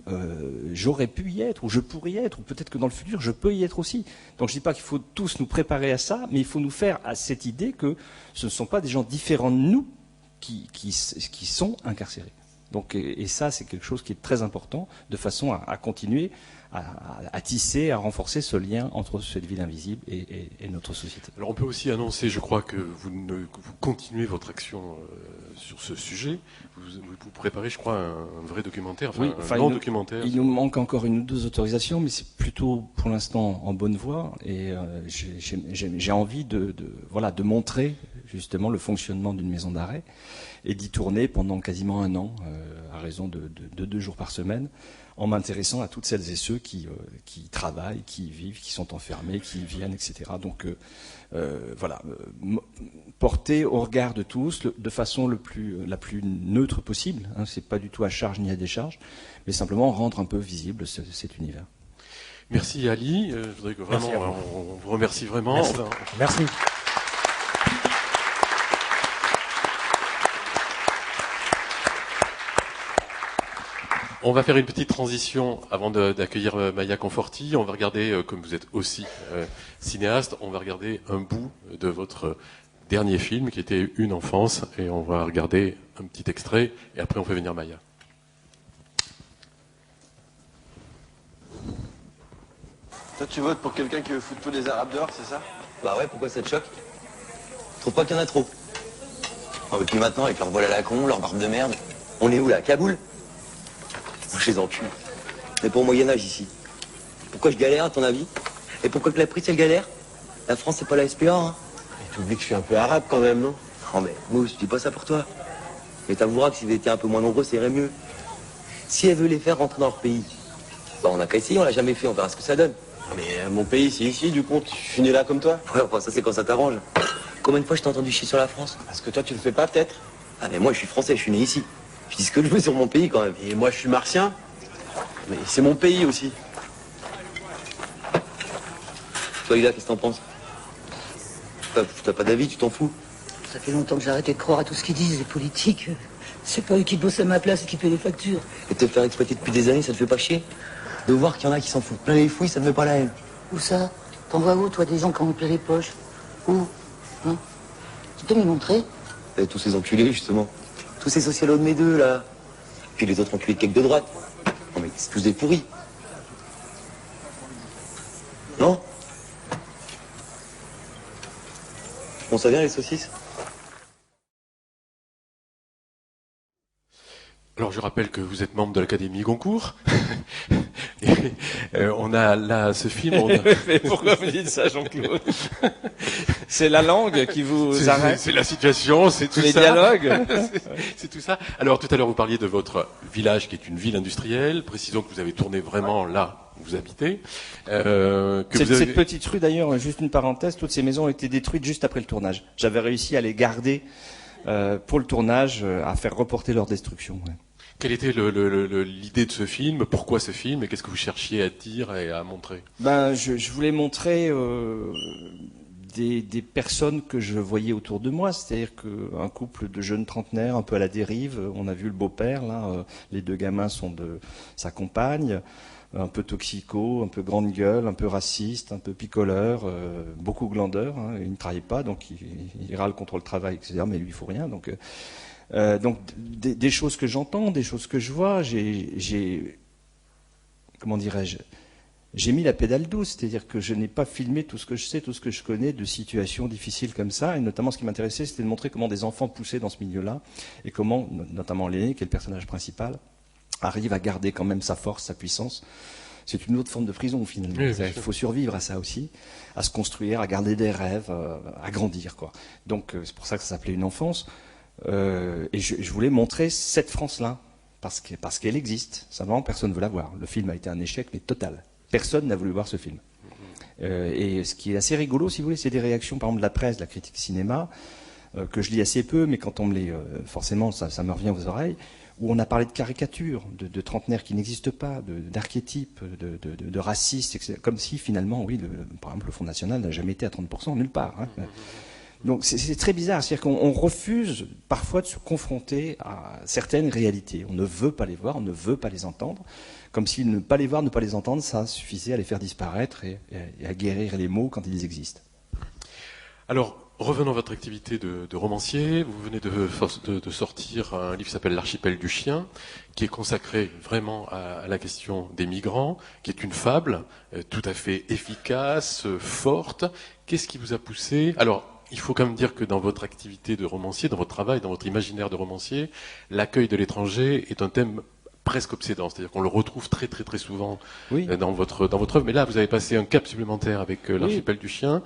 j'aurais pu y être, ou je pourrais y être, ou peut-être que dans le futur, je peux y être aussi. Donc je ne dis pas qu'il faut tous nous préparer à ça, mais il faut nous faire à cette idée que ce ne sont pas des gens différents de nous qui sont incarcérés. Donc, et ça, c'est quelque chose qui est très important, de façon à continuer à tisser, à renforcer ce lien entre cette ville invisible et notre société. Alors on peut aussi annoncer, je crois, que vous continuez votre action sur ce sujet. Vous préparez, je crois, un vrai documentaire, un long documentaire. Il nous manque encore 1 ou 2 autorisations, mais c'est plutôt pour l'instant en bonne voie. Et j'ai envie de montrer justement le fonctionnement d'une maison d'arrêt et d'y tourner pendant quasiment 1 an, à raison de 2 jours par semaine, en m'intéressant à toutes celles et ceux qui travaillent, qui vivent, qui sont enfermés, qui viennent, etc. Donc porter au regard de tous, de façon la plus neutre possible. Hein, c'est pas du tout à charge ni à décharge, mais simplement rendre un peu visible cet univers. Merci Ali. Je voudrais que vraiment, on vous remercie vraiment. Merci. On va faire une petite transition avant d'accueillir Maya Conforti. On va regarder, comme vous êtes aussi cinéaste, on va regarder un bout de votre dernier film qui était Une enfance, et on va regarder un petit extrait et après on fait venir Maya. Toi tu votes pour quelqu'un qui veut foutre tous les Arabes dehors, c'est ça? Bah ouais, pourquoi ça te choque? Tu trouves pas qu'il y en a trop? Et puis maintenant, avec leur voile à la con, leur barbe de merde, on est où là? Kaboul? Je les encule. Mais pour au Moyen-Âge ici. Pourquoi je galère à ton avis? Et pourquoi que la prise elle galère? La France c'est pas la SPA, hein? Mais tu oublies que je suis un peu arabe quand même, non? Non mais, Mousse, je dis pas ça pour toi. Mais t'avoueras que s'ils étaient un peu moins nombreux, ça irait mieux. Si elle veut les faire rentrer dans leur pays, bah on a qu'à essayer, on l'a jamais fait, on verra ce que ça donne. Mais mon pays c'est ici, du coup, je suis né là comme toi. Ouais, enfin ça c'est quand ça t'arrange. Combien de fois je t'ai entendu chier sur la France? Parce que toi tu le fais pas peut-être? Ah mais moi je suis français, je suis né ici. Je dis ce que je veux sur mon pays quand même. Et moi je suis martien. Mais c'est mon pays aussi. Toi Ila, qu'est-ce que t'en penses? T'as pas d'avis, tu t'en fous? Ça fait longtemps que j'ai arrêté de croire à tout ce qu'ils disent, les politiques. C'est pas eux qui bossent à ma place et qui paient les factures. Et te faire exploiter depuis des années, ça te fait pas chier? De voir qu'il y en a qui s'en foutent plein les fouilles, ça te met pas la haine. Où ça? T'en vois où, toi, des gens qui ont rempli les poches? Où? Hein? Tu peux me montrer? Et tous ces enculés, justement. Tous ces socialos de mes deux, là. Puis les autres enculés de cake de droite. Non mais c'est tous des pourris. Non? Bon, ça vient les saucisses? Alors je rappelle que vous êtes membre de l'Académie Goncourt. Et, on a là ce film. Mais pourquoi vous dites ça, Jean-Claude? C'est la langue qui vous arrête? C'est la situation, c'est tout les ça. Dialogues. C'est tout ça. Alors tout à l'heure vous parliez de votre village qui est une ville industrielle. Précisons que vous avez tourné vraiment là où vous habitez. Cette petite rue d'ailleurs, juste une parenthèse, toutes ces maisons ont été détruites juste après le tournage. J'avais réussi à les garder pour le tournage, à faire reporter leur destruction. Ouais. Quelle était l'idée de ce film? Pourquoi ce film? Et qu'est-ce que vous cherchiez à dire et à montrer? Je voulais montrer des personnes que je voyais autour de moi, c'est-à-dire qu'un couple de jeunes trentenaires un peu à la dérive, on a vu le beau-père, là, les 2 gamins sont de sa compagne, un peu toxico, un peu grande gueule, un peu raciste, un peu picoleur, beaucoup glandeur, hein, il ne travaille pas, donc il râle contre le travail, etc., mais lui il faut rien, donc des choses que j'entends, des choses que je vois, comment dirais-je, j'ai mis la pédale douce, c'est-à-dire que je n'ai pas filmé tout ce que je sais, tout ce que je connais de situations difficiles comme ça, et notamment ce qui m'intéressait, c'était de montrer comment des enfants poussaient dans ce milieu-là, et comment, notamment l'aîné, qui est le personnage principal, arrive à garder quand même sa force, sa puissance. C'est une autre forme de prison, finalement. Oui, il faut survivre à ça aussi, à se construire, à garder des rêves, à grandir, quoi. Donc, c'est pour ça que ça s'appelait Une enfance. Et je voulais montrer cette France-là, parce qu'elle existe. Simplement, personne ne veut la voir. Le film a été un échec, mais total. Personne n'a voulu voir ce film. Et ce qui est assez rigolo, si vous voulez, c'est des réactions, par exemple, de la presse, de la critique cinéma, que je lis assez peu, mais quand on me les... forcément, ça me revient aux oreilles, où on a parlé de caricatures, de trentenaires qui n'existent pas, d'archétypes, de racistes, etc. Comme si finalement, oui, par exemple, le Front National n'a jamais été à 30%, nulle part. Hein. Donc c'est très bizarre, c'est-à-dire qu'on refuse parfois de se confronter à certaines réalités. On ne veut pas les voir, on ne veut pas les entendre, comme si ne pas les voir, ne pas les entendre, ça suffisait à les faire disparaître et à guérir les maux quand ils existent. Alors, revenons à votre activité de romancier. Vous venez de sortir un livre qui s'appelle L'Archipel du Chien, qui est consacré vraiment à la question des migrants, qui est une fable tout à fait efficace, forte. Qu'est-ce qui vous a poussé? Alors, il faut quand même dire que dans votre activité de romancier, dans votre travail, dans votre imaginaire de romancier, l'accueil de l'étranger est un thème presque obsédant, c'est-à-dire qu'on le retrouve très très très souvent dans votre œuvre. Mais là, vous avez passé un cap supplémentaire avec l'Archipel du Chien,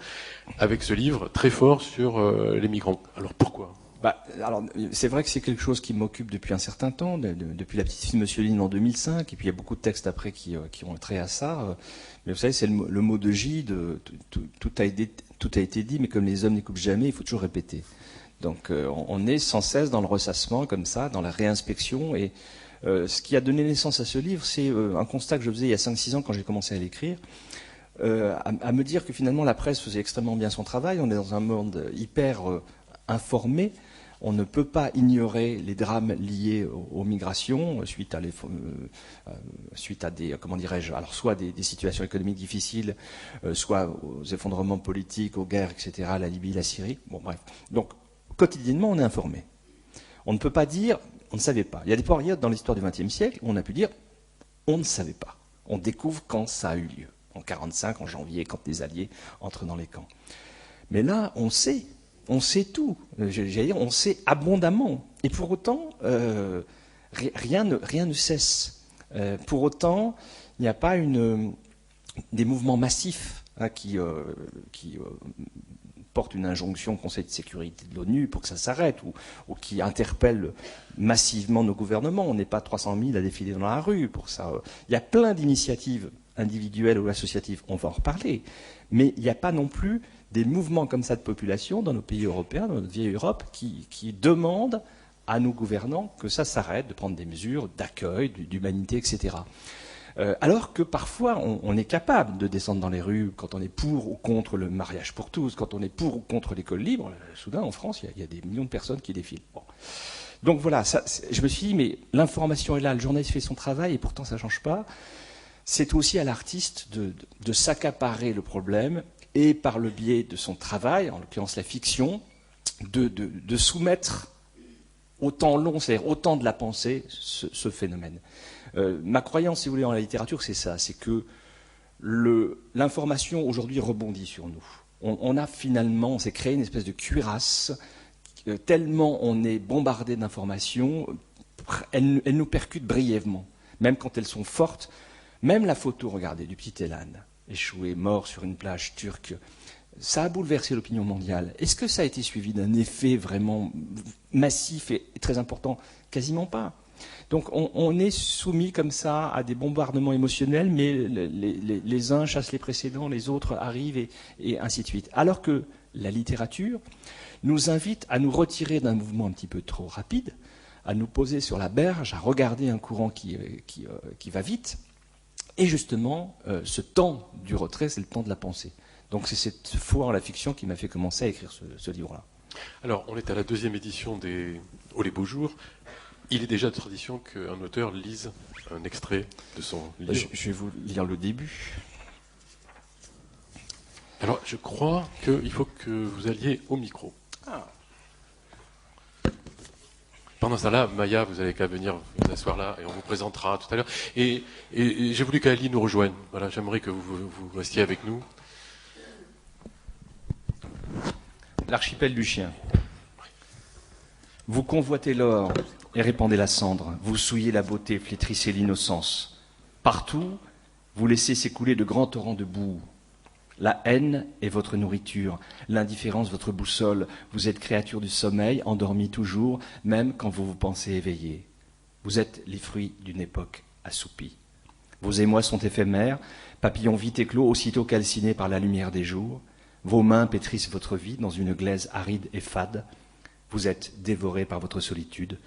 avec ce livre très fort sur les migrants. Alors pourquoi? Alors, c'est vrai que c'est quelque chose qui m'occupe depuis un certain temps, depuis La Petite Fille de Monsieur Lynn en 2005, et puis il y a beaucoup de textes après qui ont trait à ça. Mais vous savez, c'est le mot de Gide, tout a été dit, mais comme les hommes n'écoutent jamais, il faut toujours répéter. Donc on est sans cesse dans le ressassement, comme ça, dans la réinspection, et ce qui a donné naissance à ce livre, c'est un constat que je faisais il y a 5-6 ans quand j'ai commencé à l'écrire, à me dire que finalement la presse faisait extrêmement bien son travail, on est dans un monde hyper informé. On ne peut pas ignorer les drames liés aux migrations suite à des, comment dirais-je, alors soit des situations économiques difficiles, soit aux effondrements politiques, aux guerres, etc., la Libye, la Syrie. Bon, bref. Donc, quotidiennement, on est informé. On ne peut pas dire, on ne savait pas. Il y a des périodes dans l'histoire du XXe siècle où on a pu dire, on ne savait pas. On découvre quand ça a eu lieu. En 1945, en janvier, quand les Alliés entrent dans les camps. Mais là, on sait. On sait tout, j'allais dire, on sait abondamment. Et pour autant, rien ne cesse. Pour autant, il n'y a pas des mouvements massifs qui portent une injonction au Conseil de sécurité de l'ONU pour que ça s'arrête, ou qui interpellent massivement nos gouvernements. On n'est pas 300 000 à défiler dans la rue pour ça. Il y a plein d'initiatives individuelles ou associatives, on va en reparler. Mais il n'y a pas non plus des mouvements comme ça de population dans nos pays européens, dans notre vieille Europe, qui demandent à nos gouvernants que ça s'arrête, de prendre des mesures d'accueil, d'humanité, etc. Alors que parfois, on est capable de descendre dans les rues quand on est pour ou contre le mariage pour tous, quand on est pour ou contre l'école libre. Soudain, en France, il y a des millions de personnes qui défilent. Bon. Donc voilà, je me suis dit, mais l'information est là, le journaliste fait son travail, et pourtant ça ne change pas. C'est aussi à l'artiste de s'accaparer le problème, et par le biais de son travail, en l'occurrence la fiction, de soumettre au temps long, c'est-à-dire au temps de la pensée, ce phénomène. Ma croyance, si vous voulez, en la littérature, c'est ça, c'est que l'information aujourd'hui rebondit sur nous. On s'est créé une espèce de cuirasse, tellement on est bombardé d'informations, elles nous percutent brièvement, même quand elles sont fortes. Même la photo, regardez, du petit Elan, échoué, mort sur une plage turque, ça a bouleversé l'opinion mondiale. Est-ce que ça a été suivi d'un effet vraiment massif et très important? Quasiment pas. Donc on est soumis comme ça à des bombardements émotionnels, mais les uns chassent les précédents, les autres arrivent et ainsi de suite. Alors que la littérature nous invite à nous retirer d'un mouvement un petit peu trop rapide, à nous poser sur la berge, à regarder un courant qui va vite. Et justement, ce temps du retrait, c'est le temps de la pensée. Donc c'est cette foi en la fiction qui m'a fait commencer à écrire ce livre-là. Alors, on est à la 2e édition des Les Beaux Jours. Il est déjà de tradition qu'un auteur lise un extrait de son livre. Je vais vous lire le début. Alors, je crois qu'il faut que vous alliez au micro. Ah. Pendant ce temps-là, Maya, vous avez qu'à venir vous asseoir là et on vous présentera tout à l'heure. Et j'ai voulu qu'Ali nous rejoigne. Voilà, j'aimerais que vous restiez avec nous. L'archipel du chien. Vous convoitez l'or et répandez la cendre. Vous souillez la beauté, flétrissez l'innocence. Partout, vous laissez s'écouler de grands torrents de boue. La haine est votre nourriture, l'indifférence votre boussole. Vous êtes créature du sommeil, endormie toujours, même quand vous vous pensez éveillé. Vous êtes les fruits d'une époque assoupie. Vos émois sont éphémères, papillons vite éclos, aussitôt calcinés par la lumière des jours. Vos mains pétrissent votre vie dans une glaise aride et fade. Vous êtes dévoré par votre solitude,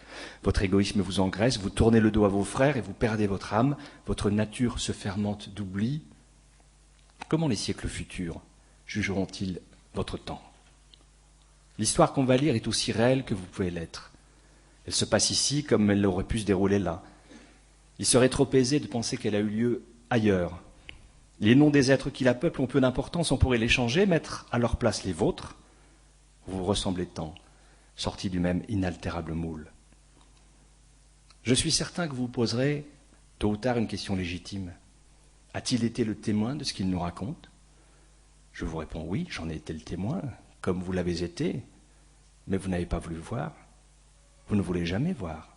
votre égoïsme vous engraisse, vous tournez le dos à vos frères et vous perdez votre âme, votre nature se fermente d'oubli. Comment les siècles futurs jugeront-ils votre temps? L'histoire qu'on va lire est aussi réelle que vous pouvez l'être. Elle se passe ici comme elle aurait pu se dérouler là. Il serait trop aisé de penser qu'elle a eu lieu ailleurs. Les noms des êtres qui la peuplent ont peu d'importance, on pourrait les changer, mettre à leur place les vôtres. Vous vous ressemblez tant, sortis du même inaltérable moule. Je suis certain que vous poserez, tôt ou tard, une question légitime. A-t-il été le témoin de ce qu'il nous raconte? Je vous réponds oui, j'en ai été le témoin, comme vous l'avez été, mais vous n'avez pas voulu voir. Vous ne voulez jamais voir.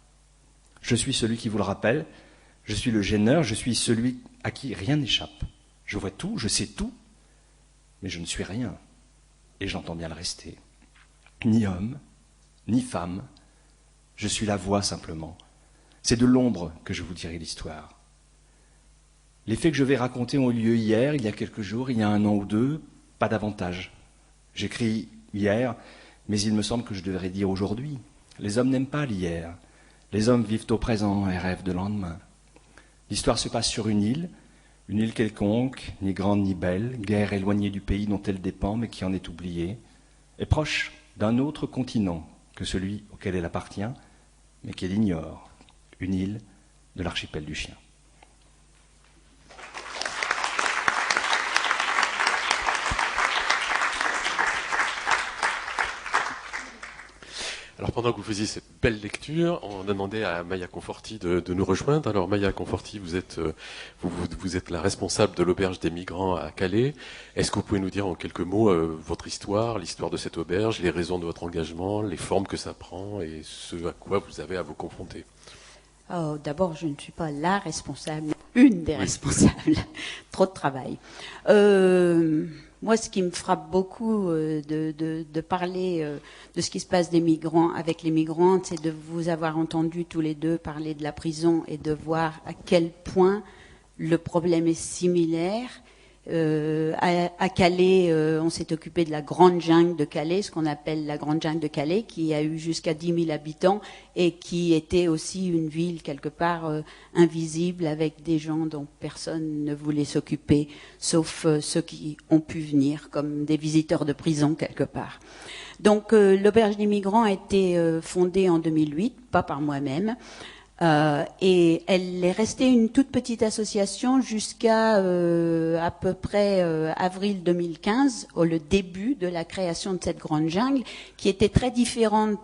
Je suis celui qui vous le rappelle, je suis le gêneur, je suis celui à qui rien n'échappe. Je vois tout, je sais tout, mais je ne suis rien, et j'entends bien le rester. Ni homme, ni femme, je suis la voix simplement. C'est de l'ombre que je vous dirai l'histoire. Les faits que je vais raconter ont eu lieu hier, il y a quelques jours, il y a 1 an ou 2, pas davantage. J'écris hier, mais il me semble que je devrais dire aujourd'hui. Les hommes n'aiment pas l'hier. Les hommes vivent au présent et rêvent de lendemain. L'histoire se passe sur une île quelconque, ni grande ni belle, guère éloignée du pays dont elle dépend, mais qui en est oubliée, et proche d'un autre continent que celui auquel elle appartient, mais qu'elle ignore, une île de l'archipel du Chien. Alors pendant que vous faisiez cette belle lecture, on a demandé à Maya Conforti de nous rejoindre. Alors Maya Conforti, vous êtes la responsable de l'auberge des migrants à Calais. Est-ce que vous pouvez nous dire en quelques mots votre histoire, l'histoire de cette auberge, les raisons de votre engagement, les formes que ça prend et ce à quoi vous avez à vous confronter? Oh, d'abord, je ne suis pas la responsable, une des responsables. Trop de travail. Moi, ce qui me frappe beaucoup de parler de ce qui se passe des migrants avec les migrantes, c'est de vous avoir entendu tous les deux parler de la prison et de voir à quel point le problème est similaire. À Calais, on s'est occupé de la grande jungle de Calais, ce qu'on appelle la grande jungle de Calais, qui a eu jusqu'à 10 000 habitants et qui était aussi une ville quelque part invisible avec des gens dont personne ne voulait s'occuper, sauf ceux qui ont pu venir comme des visiteurs de prison quelque part. Donc l'auberge des migrants a été fondée en 2008, pas par moi-même. Et elle est restée une toute petite association jusqu'à à peu près avril 2015, le début de la création de cette grande jungle, qui était très différente.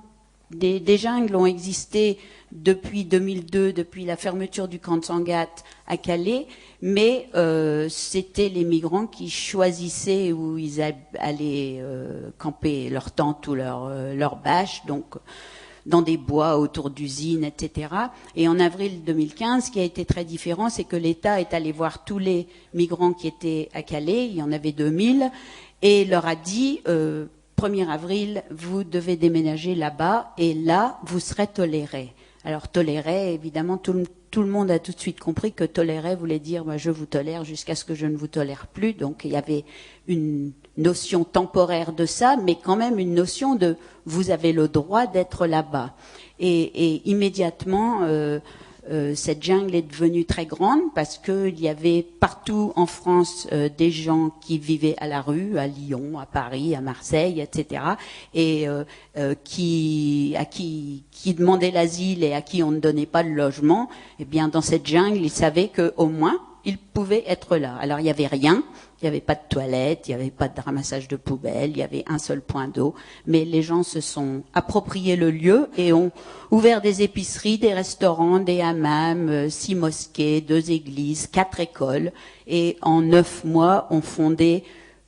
Des jungles ont existé depuis 2002, depuis la fermeture du camp de Sangatte à Calais, mais c'était les migrants qui choisissaient où ils allaient camper leur tente ou leur bâche, donc dans des bois autour d'usines, etc. Et en avril 2015, ce qui a été très différent, c'est que l'État est allé voir tous les migrants qui étaient à Calais, il y en avait 2000, et leur a dit 1er avril, vous devez déménager là-bas, et là, vous serez tolérés. Alors tolérer, évidemment, tout le monde a tout de suite compris que tolérer voulait dire je vous tolère jusqu'à ce que je ne vous tolère plus. Donc il y avait une notion temporaire de ça, mais quand même une notion de vous avez le droit d'être là-bas. Et immédiatement, cette jungle est devenue très grande parce qu'il y avait partout en France des gens qui vivaient à la rue, à Lyon, à Paris, à Marseille, etc. Et qui demandaient l'asile et à qui on ne donnait pas le logement. Eh bien, dans cette jungle, ils savaient qu'au moins ils pouvaient être là. Alors il n'y avait rien. Il n'y avait pas de toilettes, il n'y avait pas de ramassage de poubelles, il y avait un seul point d'eau. Mais les gens se sont appropriés le lieu et ont ouvert des épiceries, des restaurants, des hammams, 6 mosquées, 2 églises, 4 écoles. Et en 9 mois, ont fondé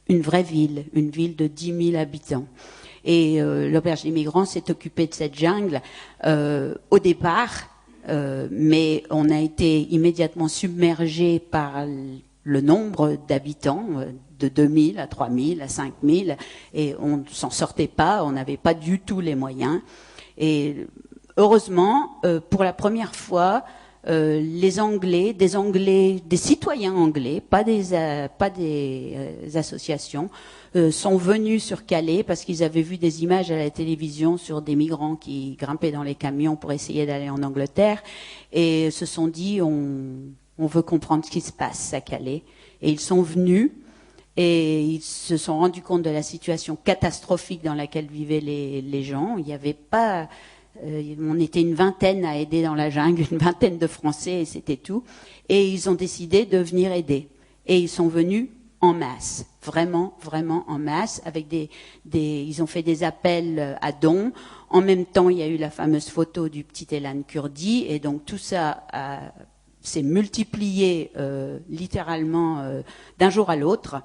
une vraie ville, une ville de 10 000 habitants. Et l'auberge des migrants s'est occupée de cette jungle au départ, mais on a été immédiatement submergé par le nombre d'habitants, de 2000 à 3000 à 5000, et on ne s'en sortait pas, on n'avait pas du tout les moyens. Et heureusement, pour la première fois, les Anglais, des citoyens anglais, pas des associations, sont venus sur Calais parce qu'ils avaient vu des images à la télévision sur des migrants qui grimpaient dans les camions pour essayer d'aller en Angleterre et se sont dit on veut comprendre ce qui se passe à Calais. Et ils sont venus et ils se sont rendus compte de la situation catastrophique dans laquelle vivaient les gens. Il n'y avait pas... on était une vingtaine à aider dans la jungle, une vingtaine de Français et c'était tout. Et ils ont décidé de venir aider. Et ils sont venus en masse, vraiment, vraiment en masse. Avec ils ont fait des appels à dons. En même temps, il y a eu la fameuse photo du petit Elan Kurdi. Et donc tout ça s'est multiplié littéralement d'un jour à l'autre.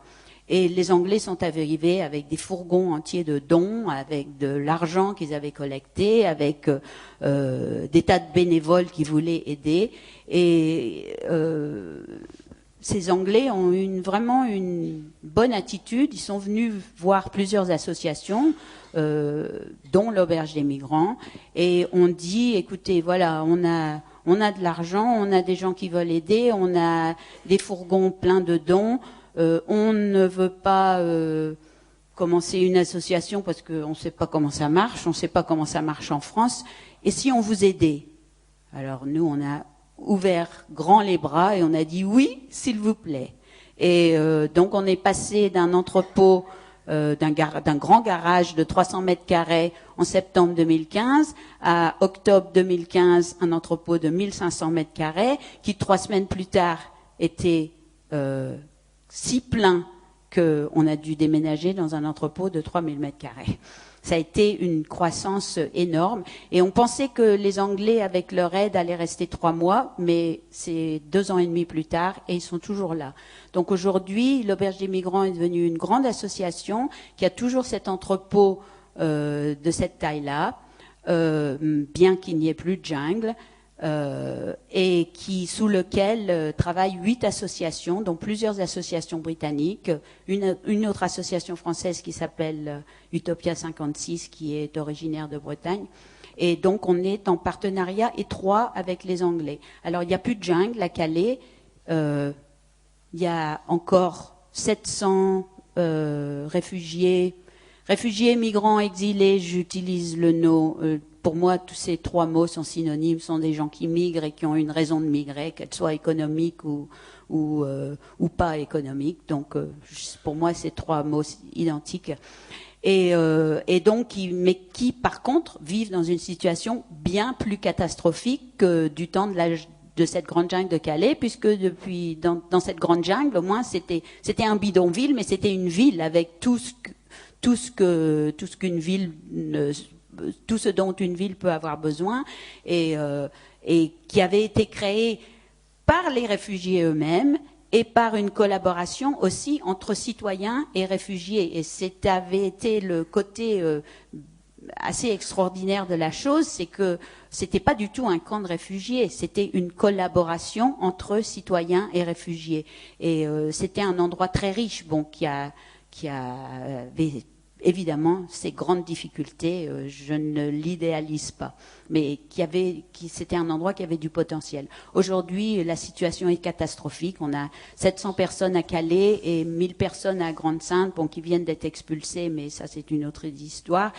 Et les Anglais sont arrivés avec des fourgons entiers de dons, avec de l'argent qu'ils avaient collecté, avec des tas de bénévoles qui voulaient aider. Et ces Anglais ont vraiment une bonne attitude. Ils sont venus voir plusieurs associations, dont l'Auberge des Migrants, et on dit, écoutez, voilà, on a de l'argent, on a des gens qui veulent aider, on a des fourgons pleins de dons. On ne veut pas commencer une association parce qu'on ne sait pas comment ça marche, on ne sait pas comment ça marche en France. Et si on vous aidait? Alors nous, on a ouvert grand les bras et on a dit oui, s'il vous plaît. Et donc on est passé d'un entrepôt, d'un grand garage de 300 mètres carrés en septembre 2015 à octobre 2015, un entrepôt de 1500 mètres carrés qui 3 semaines plus tard était... si plein qu'on a dû déménager dans un entrepôt de 3000 mètres carrés. Ça a été une croissance énorme. Et on pensait que les Anglais, avec leur aide, allaient rester 3 mois, mais c'est 2 ans et demi plus tard, et ils sont toujours là. Donc aujourd'hui, l'Auberge des Migrants est devenue une grande association qui a toujours cet entrepôt de cette taille-là, bien qu'il n'y ait plus de jungle. Et sous lequel travaillent 8 associations, dont plusieurs associations britanniques, une autre association française qui s'appelle Utopia 56, qui est originaire de Bretagne. Et donc on est en partenariat étroit avec les Anglais. Alors il n'y a plus de jungle à Calais, il y a encore 700 réfugiés, migrants, exilés, j'utilise le nom... pour moi, tous ces 3 mots sont synonymes, sont des gens qui migrent et qui ont une raison de migrer, qu'elle soit économique ou pas économique. Donc, pour moi, c'est 3 mots identiques. Et donc, mais qui, par contre, vivent dans une situation bien plus catastrophique que du temps de cette grande jungle de Calais, puisque dans cette grande jungle, au moins, c'était un bidonville, mais c'était une ville avec tout ce dont une ville peut avoir besoin et qui avait été créé par les réfugiés eux-mêmes et par une collaboration aussi entre citoyens et réfugiés. Et avait été le côté assez extraordinaire de la chose, c'est que c'était pas du tout un camp de réfugiés, c'était une collaboration entre citoyens et réfugiés. Et c'était un endroit très riche, qui avait évidemment ces grandes difficultés, je ne l'idéalise pas, mais c'était un endroit qui avait du potentiel. Aujourd'hui, la situation est catastrophique. On a 700 personnes à Calais et 1000 personnes à Grande-Synthe, qui viennent d'être expulsées, mais ça c'est une autre histoire,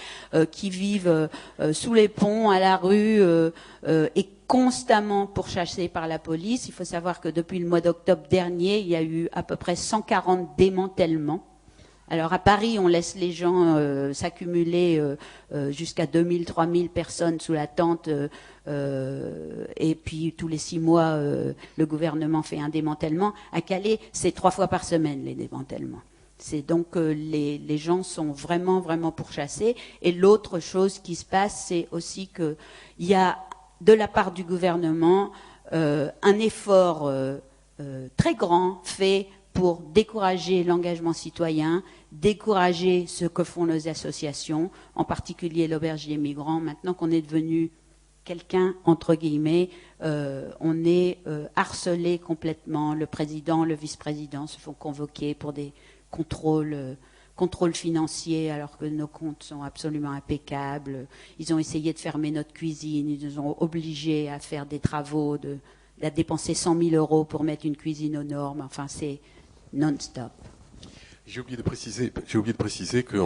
qui vivent sous les ponts, à la rue, et constamment pourchassés par la police. Il faut savoir que depuis le mois d'octobre dernier, il y a eu à peu près 140 démantèlements. Alors à Paris, on laisse les gens s'accumuler jusqu'à 2000, 3000 personnes sous la tente, et puis tous les 6 mois, le gouvernement fait un démantèlement. À Calais, c'est 3 fois par semaine les démantèlements. C'est donc les gens sont vraiment, vraiment pourchassés. Et l'autre chose qui se passe, c'est aussi qu'il y a de la part du gouvernement un effort très grand fait pour décourager l'engagement citoyen, décourager ce que font nos associations, en particulier l'Auberge des Migrants. Maintenant qu'on est devenu quelqu'un, entre guillemets, on est harcelé complètement. Le président, le vice-président se font convoquer pour des contrôles financiers alors que nos comptes sont absolument impeccables. Ils ont essayé de fermer notre cuisine, ils nous ont obligés à faire des travaux à dépenser 100 000 euros pour mettre une cuisine aux normes. Enfin, c'est non-stop. J'ai oublié de préciser que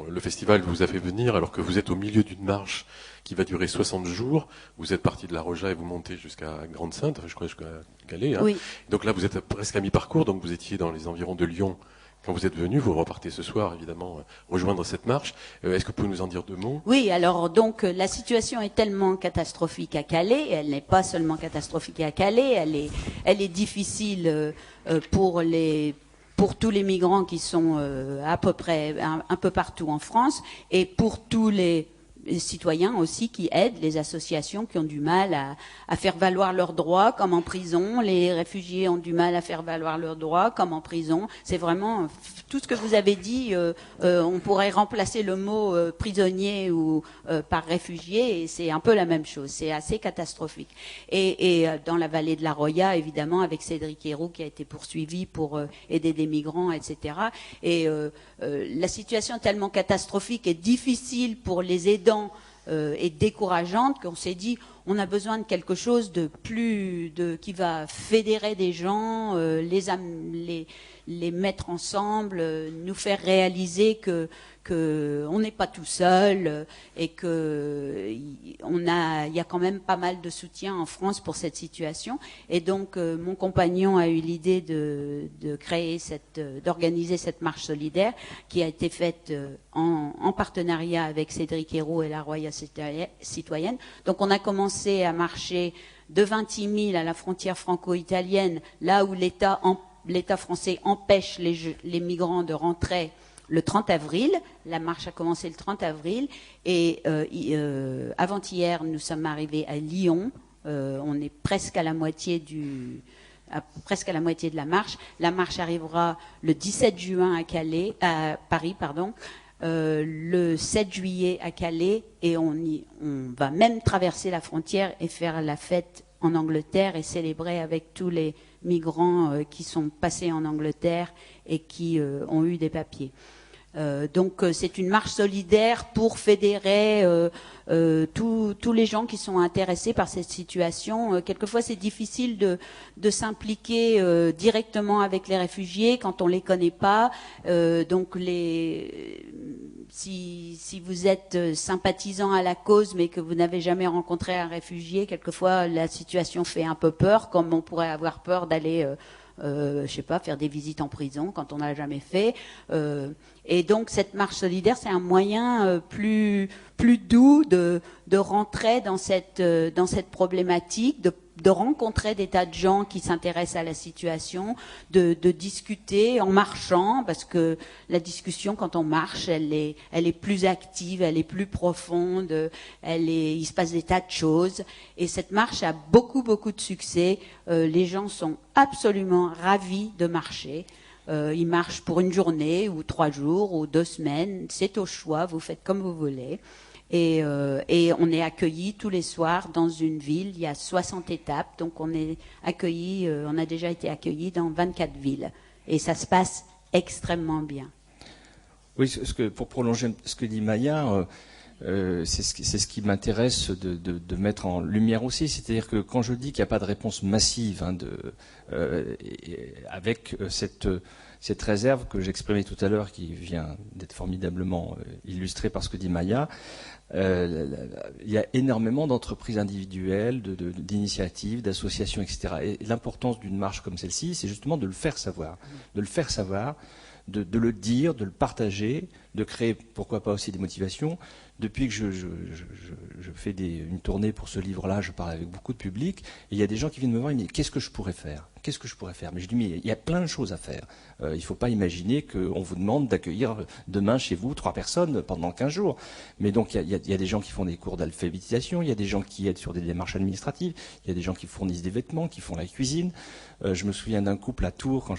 le festival vous a fait venir alors que vous êtes au milieu d'une marche qui va durer 60 jours. Vous êtes parti de la Roja et vous montez jusqu'à Grande-Sainte, je crois jusqu'à Calais. Hein. Oui. Donc là, vous êtes presque à mi-parcours, donc vous étiez dans les environs de Lyon. Quand vous êtes venu, vous repartez ce soir, évidemment, rejoindre cette marche. Est-ce que vous pouvez nous en dire 2 mots? Oui, alors donc la situation est tellement catastrophique à Calais. Elle n'est pas seulement catastrophique à Calais, elle est difficile pour tous les migrants qui sont à peu près un peu partout en France, et pour tous les citoyens aussi qui aident les associations qui ont du mal à faire valoir leurs droits, comme en prison. Les réfugiés ont du mal à faire valoir leurs droits, comme en prison. C'est vraiment tout ce que vous avez dit. On pourrait remplacer le mot prisonnier ou par réfugié, et c'est un peu la même chose. C'est assez catastrophique. Et dans la vallée de la Roya, évidemment, avec Cédric Héroux qui a été poursuivi pour aider des migrants, etc. Et la situation est tellement catastrophique et difficile pour les aidants et décourageante qu'on s'est dit on a besoin de quelque chose de plus qui va fédérer des gens, les mettre ensemble, nous faire réaliser que on n'est pas tout seul et que il y a quand même pas mal de soutien en France pour cette situation. Et donc mon compagnon a eu l'idée d'organiser cette marche solidaire qui a été faite en partenariat avec Cédric Héroux et la Roya citoyenne. Donc on a commencé à marcher de Vintimille à la frontière franco-italienne, là où l'État français empêche les migrants de rentrer, le 30 avril. La marche a commencé le 30 avril. Et avant-hier, nous sommes arrivés à Lyon. On est presque à la moitié de la marche. La marche arrivera le 17 juin à Paris, le 7 juillet à Calais, et on va même traverser la frontière et faire la fête en Angleterre et célébrer avec tous les migrants qui sont passés en Angleterre et qui ont eu des papiers. Donc c'est une marche solidaire pour fédérer tous les gens qui sont intéressés par cette situation. Quelquefois c'est difficile de s'impliquer directement avec les réfugiés quand on les connaît pas. Donc si vous êtes sympathisant à la cause mais que vous n'avez jamais rencontré un réfugié, quelquefois la situation fait un peu peur, comme on pourrait avoir peur d'aller je sais pas, faire des visites en prison quand on n'a jamais fait. Et donc cette marche solidaire, c'est un moyen plus doux de rentrer dans cette problématique, de rencontrer des tas de gens qui s'intéressent à la situation, de discuter en marchant, parce que la discussion quand on marche, elle est plus active, elle est plus profonde, il se passe des tas de choses. Et cette marche a beaucoup de succès. Les gens sont absolument ravis de marcher. Ils marchent pour une journée ou 3 jours ou 2 semaines, c'est au choix, vous faites comme vous voulez. Et on est accueillis tous les soirs dans une ville. Il y a 60 étapes, donc on a déjà été accueillis dans 24 villes. Et ça se passe extrêmement bien. Oui, pour prolonger ce que dit Maya, c'est ce qui m'intéresse de mettre en lumière aussi. C'est-à-dire que quand je dis qu'il n'y a pas de réponse massive avec cette réserve que j'exprimais tout à l'heure, qui vient d'être formidablement illustrée par ce que dit Maya, il y a énormément d'entreprises individuelles, d'initiatives, d'associations, etc. Et l'importance d'une marche comme celle-ci, c'est justement de le faire savoir. De le dire, de le partager, de créer, pourquoi pas aussi des motivations. Depuis que je fais une tournée pour ce livre-là, je parle avec beaucoup de public, et il y a des gens qui viennent me voir et me disent « Qu'est-ce que je pourrais faire ?» Mais je dis « Mais il y a plein de choses à faire. Il ne faut pas imaginer qu'on vous demande d'accueillir demain chez vous 3 personnes pendant 15 jours. » Mais donc il y a des gens qui font des cours d'alphabétisation, il y a des gens qui aident sur des démarches administratives, il y a des gens qui fournissent des vêtements, qui font la cuisine. Je me souviens d'un couple à Tours, quand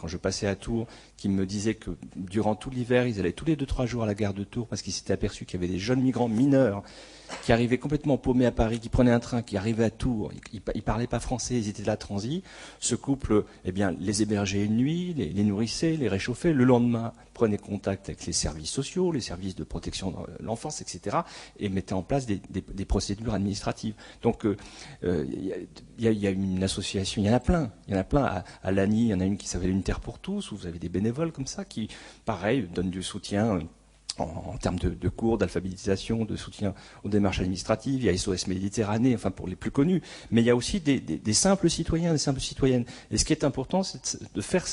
je passais à Tours, qui me disait que durant tout l'hiver, ils allaient tous les 2-3 jours à la gare de Tours parce qu'ils s'étaient aperçus qu'il y avait des jeunes migrants mineurs qui arrivaient complètement paumés à Paris, qui prenaient un train, qui arrivaient à Tours, ils parlaient pas français, ils étaient là transis. Ce couple, eh bien, les hébergeait une nuit, les nourrissait, les réchauffait. Le lendemain, prenait contact avec les services sociaux, les services de protection de l'enfance, etc., et mettait en place des procédures administratives. Donc, il y a une association, il y en a plein. À Lagny, il y en a une qui s'appelle Une Terre pour tous, où vous avez des bénévoles comme ça qui, pareil, donnent du soutien en termes de cours, d'alphabétisation, de soutien aux démarches administratives. Il y a SOS Méditerranée, enfin pour les plus connus. Mais il y a aussi des simples citoyens, des simples citoyennes. Et ce qui est important, c'est de faire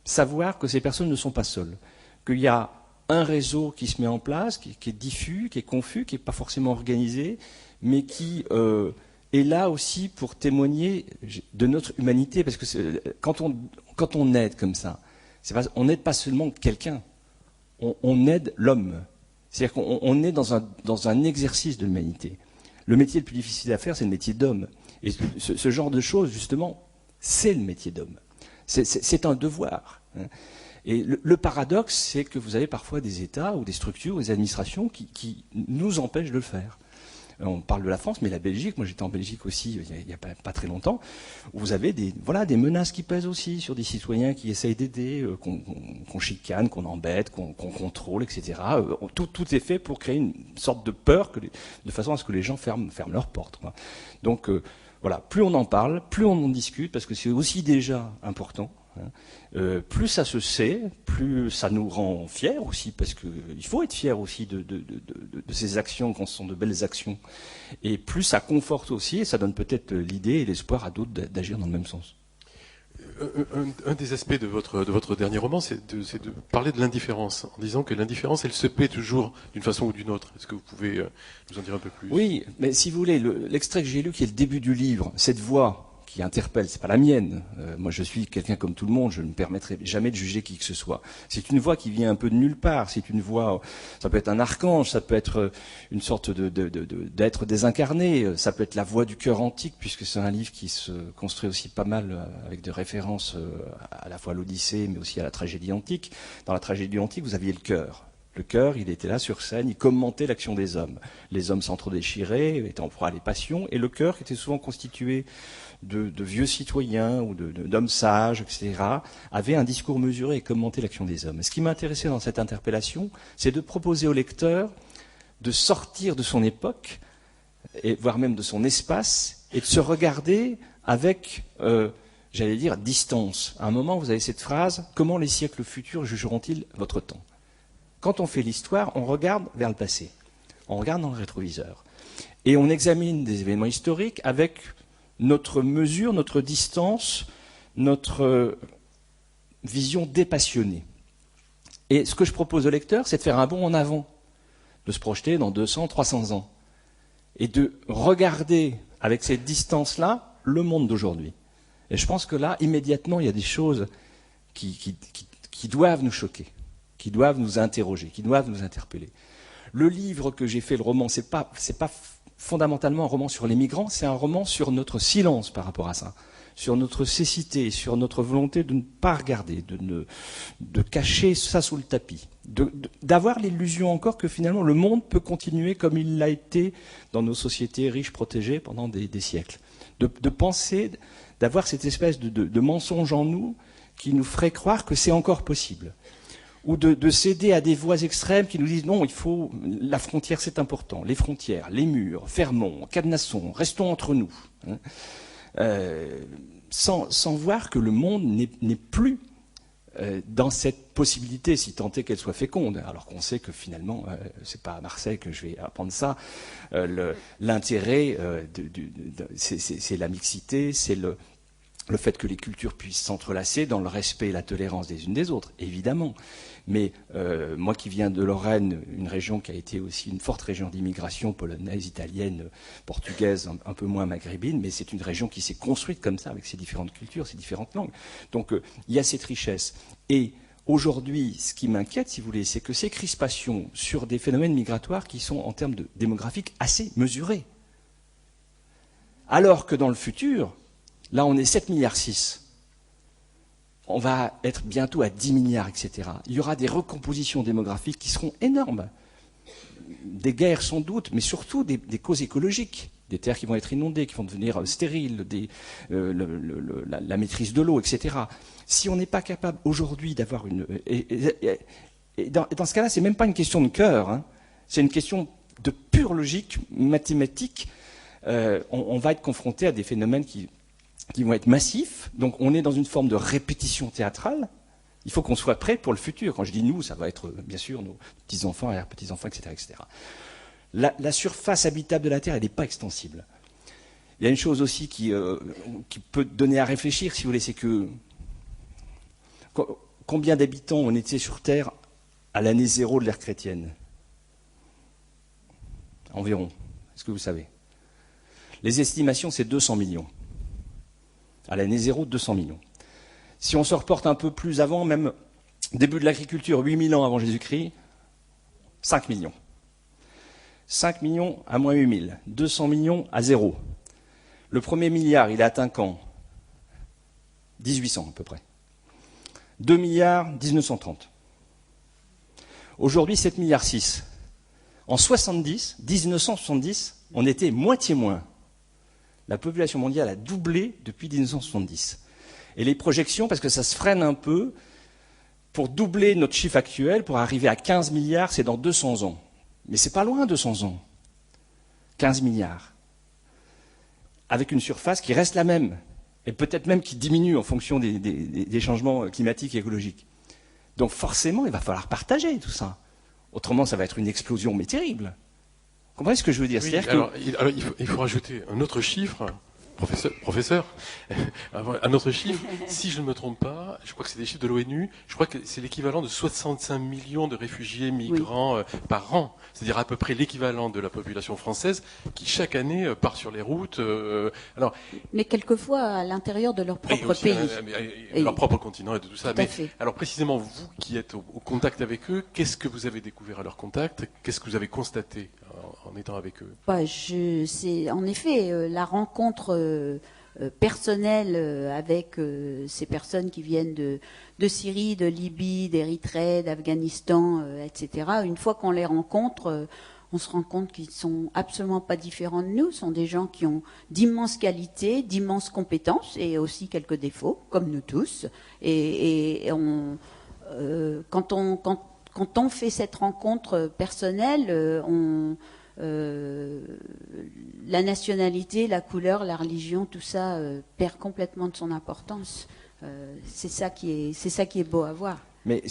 savoir que ces personnes ne sont pas seules. Qu'il y a un réseau qui se met en place, qui est diffus, qui est confus, qui n'est pas forcément organisé, mais qui est là aussi pour témoigner de notre humanité. Parce que quand on aide comme ça, on n'aide pas seulement quelqu'un. On aide l'homme. C'est-à-dire qu'on est dans un exercice de l'humanité. Le métier le plus difficile à faire, c'est le métier d'homme. Et ce genre de choses, justement, c'est le métier d'homme. C'est un devoir. Et le paradoxe, c'est que vous avez parfois des États ou des structures ou des administrations qui nous empêchent de le faire. On parle de la France, mais la Belgique, moi j'étais en Belgique aussi il n'y a pas très longtemps, où vous avez des menaces qui pèsent aussi sur des citoyens qui essayent d'aider, qu'on chicane, qu'on embête, qu'on contrôle, etc. Tout est fait pour créer une sorte de peur, de façon à ce que les gens ferment leurs portes, quoi. Donc voilà, plus on en parle, plus on en discute, parce que c'est aussi déjà important. Plus ça se sait, plus ça nous rend fiers aussi, parce qu'il faut être fier aussi de ces actions quand ce sont de belles actions. Et plus ça conforte aussi, et ça donne peut-être l'idée et l'espoir à d'autres d'agir dans le même sens. Un des aspects de votre dernier roman, c'est de parler de l'indifférence, en disant que l'indifférence, elle se paie toujours d'une façon ou d'une autre. Est-ce que vous pouvez nous en dire un peu plus ? Oui, mais si vous voulez, l'extrait que j'ai lu, qui est le début du livre, cette voix qui interpelle, c'est pas la mienne. Moi, je suis quelqu'un comme tout le monde, je ne me permettrai jamais de juger qui que ce soit. C'est une voix qui vient un peu de nulle part. C'est une voix, ça peut être un archange, ça peut être une sorte d'être désincarné, ça peut être la voix du cœur antique, puisque c'est un livre qui se construit aussi pas mal avec des références à la fois à l'Odyssée, mais aussi à la tragédie antique. Dans la tragédie antique, vous aviez le cœur. Le cœur, il était là sur scène, il commentait l'action des hommes. Les hommes s'entre-déchiraient, étaient en proie à les passions, et le cœur était souvent constitué de vieux citoyens ou d'hommes sages, etc., avait un discours mesuré et commentait l'action des hommes. Ce qui m'intéressait dans cette interpellation, c'est de proposer au lecteur de sortir de son époque, et voire même de son espace, et de se regarder avec, j'allais dire, distance. À un moment, vous avez cette phrase, « Comment les siècles futurs jugeront-ils votre temps ?» Quand on fait l'histoire, on regarde vers le passé, on regarde dans le rétroviseur, et on examine des événements historiques avec notre mesure, notre distance, notre vision dépassionnée. Et ce que je propose au lecteur, c'est de faire un bond en avant, de se projeter dans 200, 300 ans, et de regarder avec cette distance-là le monde d'aujourd'hui. Et je pense que là, immédiatement, il y a des choses qui doivent nous choquer, qui doivent nous interroger, qui doivent nous interpeller. Le livre que j'ai fait, le roman, c'est pas fondamentalement un roman sur les migrants, c'est un roman sur notre silence par rapport à ça, sur notre cécité, sur notre volonté de ne pas regarder, de cacher ça sous le tapis, d'avoir l'illusion encore que finalement le monde peut continuer comme il l'a été dans nos sociétés riches, protégées pendant des siècles. De penser, d'avoir cette espèce de mensonge en nous qui nous ferait croire que c'est encore possible. Ou de céder à des voix extrêmes qui nous disent non, la frontière c'est important, les frontières, les murs, fermons, cadenassons, restons entre nous. Sans voir que le monde n'est plus dans cette possibilité, si tant est qu'elle soit féconde, alors qu'on sait que finalement, c'est pas à Marseille que je vais apprendre ça, l'intérêt, c'est la mixité, c'est le fait que les cultures puissent s'entrelacer dans le respect et la tolérance des unes des autres, évidemment. Mais moi qui viens de Lorraine, une région qui a été aussi une forte région d'immigration polonaise, italienne, portugaise, un peu moins maghrébine, mais c'est une région qui s'est construite comme ça, avec ses différentes cultures, ses différentes langues. Donc il y a cette richesse. Et aujourd'hui, ce qui m'inquiète, si vous voulez, c'est que ces crispations sur des phénomènes migratoires qui sont en termes démographiques assez mesurés. Alors que dans le futur, là on est 7,6 milliards. On va être bientôt à 10 milliards, etc. Il y aura des recompositions démographiques qui seront énormes. Des guerres sans doute, mais surtout des causes écologiques, des terres qui vont être inondées, qui vont devenir stériles, la maîtrise de l'eau, etc. Si on n'est pas capable aujourd'hui d'avoir une... Et dans ce cas-là, c'est même pas une question de cœur, hein. C'est une question de pure logique mathématique. On va être confronté à des phénomènes qui vont être massifs. Donc on est dans une forme de répétition théâtrale. Il faut qu'on soit prêt pour le futur. Quand je dis nous, ça va être bien sûr nos petits-enfants, arrière-petits-enfants, etc., etc. La surface habitable de la Terre, elle n'est pas extensible. Il y a une chose aussi qui peut donner à réfléchir, si vous voulez, c'est que combien d'habitants on était sur Terre à l'année zéro de l'ère chrétienne? Environ. Est-ce que vous savez? Les estimations, c'est 200 millions. À l'année zéro, 200 millions. Si on se reporte un peu plus avant, même début de l'agriculture, 8000 ans avant Jésus-Christ, 5 millions. 5 millions à moins 8000. 200 millions à zéro. Le premier milliard, il est atteint quand? 1800 à peu près. 2 milliards, 1930. Aujourd'hui, 7 milliards 6. En 1970, on était moitié moins. La population mondiale a doublé depuis 1970. Et les projections, parce que ça se freine un peu, pour doubler notre chiffre actuel, pour arriver à 15 milliards, c'est dans 200 ans. Mais c'est pas loin, 200 ans. 15 milliards. Avec une surface qui reste la même. Et peut-être même qui diminue en fonction des changements climatiques et écologiques. Donc forcément, il va falloir partager tout ça. Autrement, ça va être une explosion, mais terrible. Vous comprenez ce que je veux dire? Oui, alors, il faut rajouter un autre chiffre, professeur, un autre chiffre. Si je ne me trompe pas, je crois que c'est des chiffres de l'ONU, je crois que c'est l'équivalent de 65 millions de réfugiés migrants par an. C'est-à-dire à peu près l'équivalent de la population française qui chaque année part sur les routes. Mais quelquefois à l'intérieur de leur propre pays. Leur propre continent et de tout ça. Tout à fait. Alors précisément, vous qui êtes au contact avec eux, qu'est-ce que vous avez découvert à leur contact? Qu'est-ce que vous avez constaté en étant avec eux? C'est en effet la rencontre personnelle avec ces personnes qui viennent de Syrie, de Libye, d'Érythrée, d'Afghanistan, etc. Une fois qu'on les rencontre, on se rend compte qu'ils sont absolument pas différents de nous. Ce sont des gens qui ont d'immenses qualités, d'immenses compétences et aussi quelques défauts, comme nous tous. Quand on fait cette rencontre personnelle, la nationalité, la couleur, la religion, tout ça perd complètement de son importance. C'est ça qui est beau à voir. Mais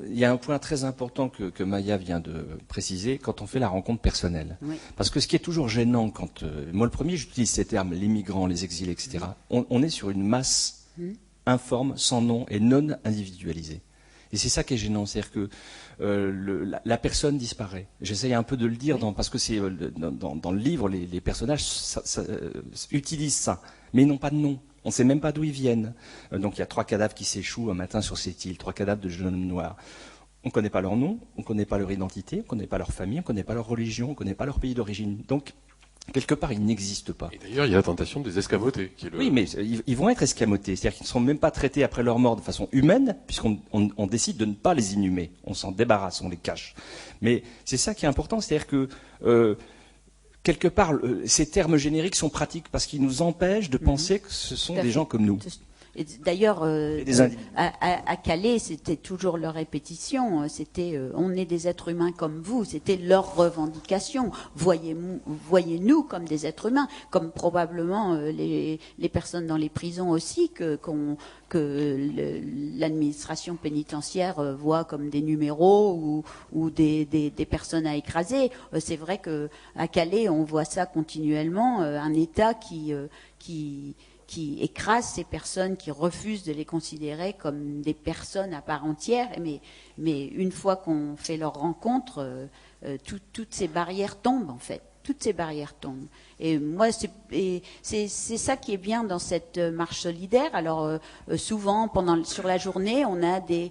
il y a un point très important que Maya vient de préciser quand on fait la rencontre personnelle. Oui. Parce que ce qui est toujours gênant moi le premier, j'utilise ces termes, les migrants, les exilés, etc. On est sur une masse informe, sans nom et non individualisée. Et c'est ça qui est gênant, c'est-à-dire que la personne disparaît. J'essaye un peu de le dire parce que c'est dans le livre, les personnages utilisent ça, mais ils n'ont pas de nom. On ne sait même pas d'où ils viennent. Donc il y a 3 cadavres qui s'échouent un matin sur cette île, 3 cadavres de jeunes hommes noirs. On ne connaît pas leur nom, on ne connaît pas leur identité, on ne connaît pas leur famille, on ne connaît pas leur religion, on ne connaît pas leur pays d'origine. Donc quelque part, ils n'existent pas. Et d'ailleurs, il y a la tentation de les escamoter. Oui, mais ils vont être escamotés. C'est-à-dire qu'ils ne sont même pas traités après leur mort de façon humaine, puisqu'on décide de ne pas les inhumer. On s'en débarrasse, on les cache. Mais c'est ça qui est important, c'est-à-dire que quelque part, ces termes génériques sont pratiques parce qu'ils nous empêchent de penser que ce sont des gens comme nous. D'ailleurs, à Calais, c'était toujours leur répétition. C'était on est des êtres humains comme vous. C'était leur revendication. Voyez-nous comme des êtres humains, comme probablement les personnes dans les prisons aussi que l'administration pénitentiaire voit comme des numéros ou des personnes à écraser. C'est vrai que à Calais, on voit ça continuellement. Un État qui écrase ces personnes, qui refusent de les considérer comme des personnes à part entière. Mais une fois qu'on fait leur rencontre, toutes ces barrières tombent en fait. Toutes ces barrières tombent. Et moi, c'est ça qui est bien dans cette marche solidaire. Alors souvent, sur la journée, on a des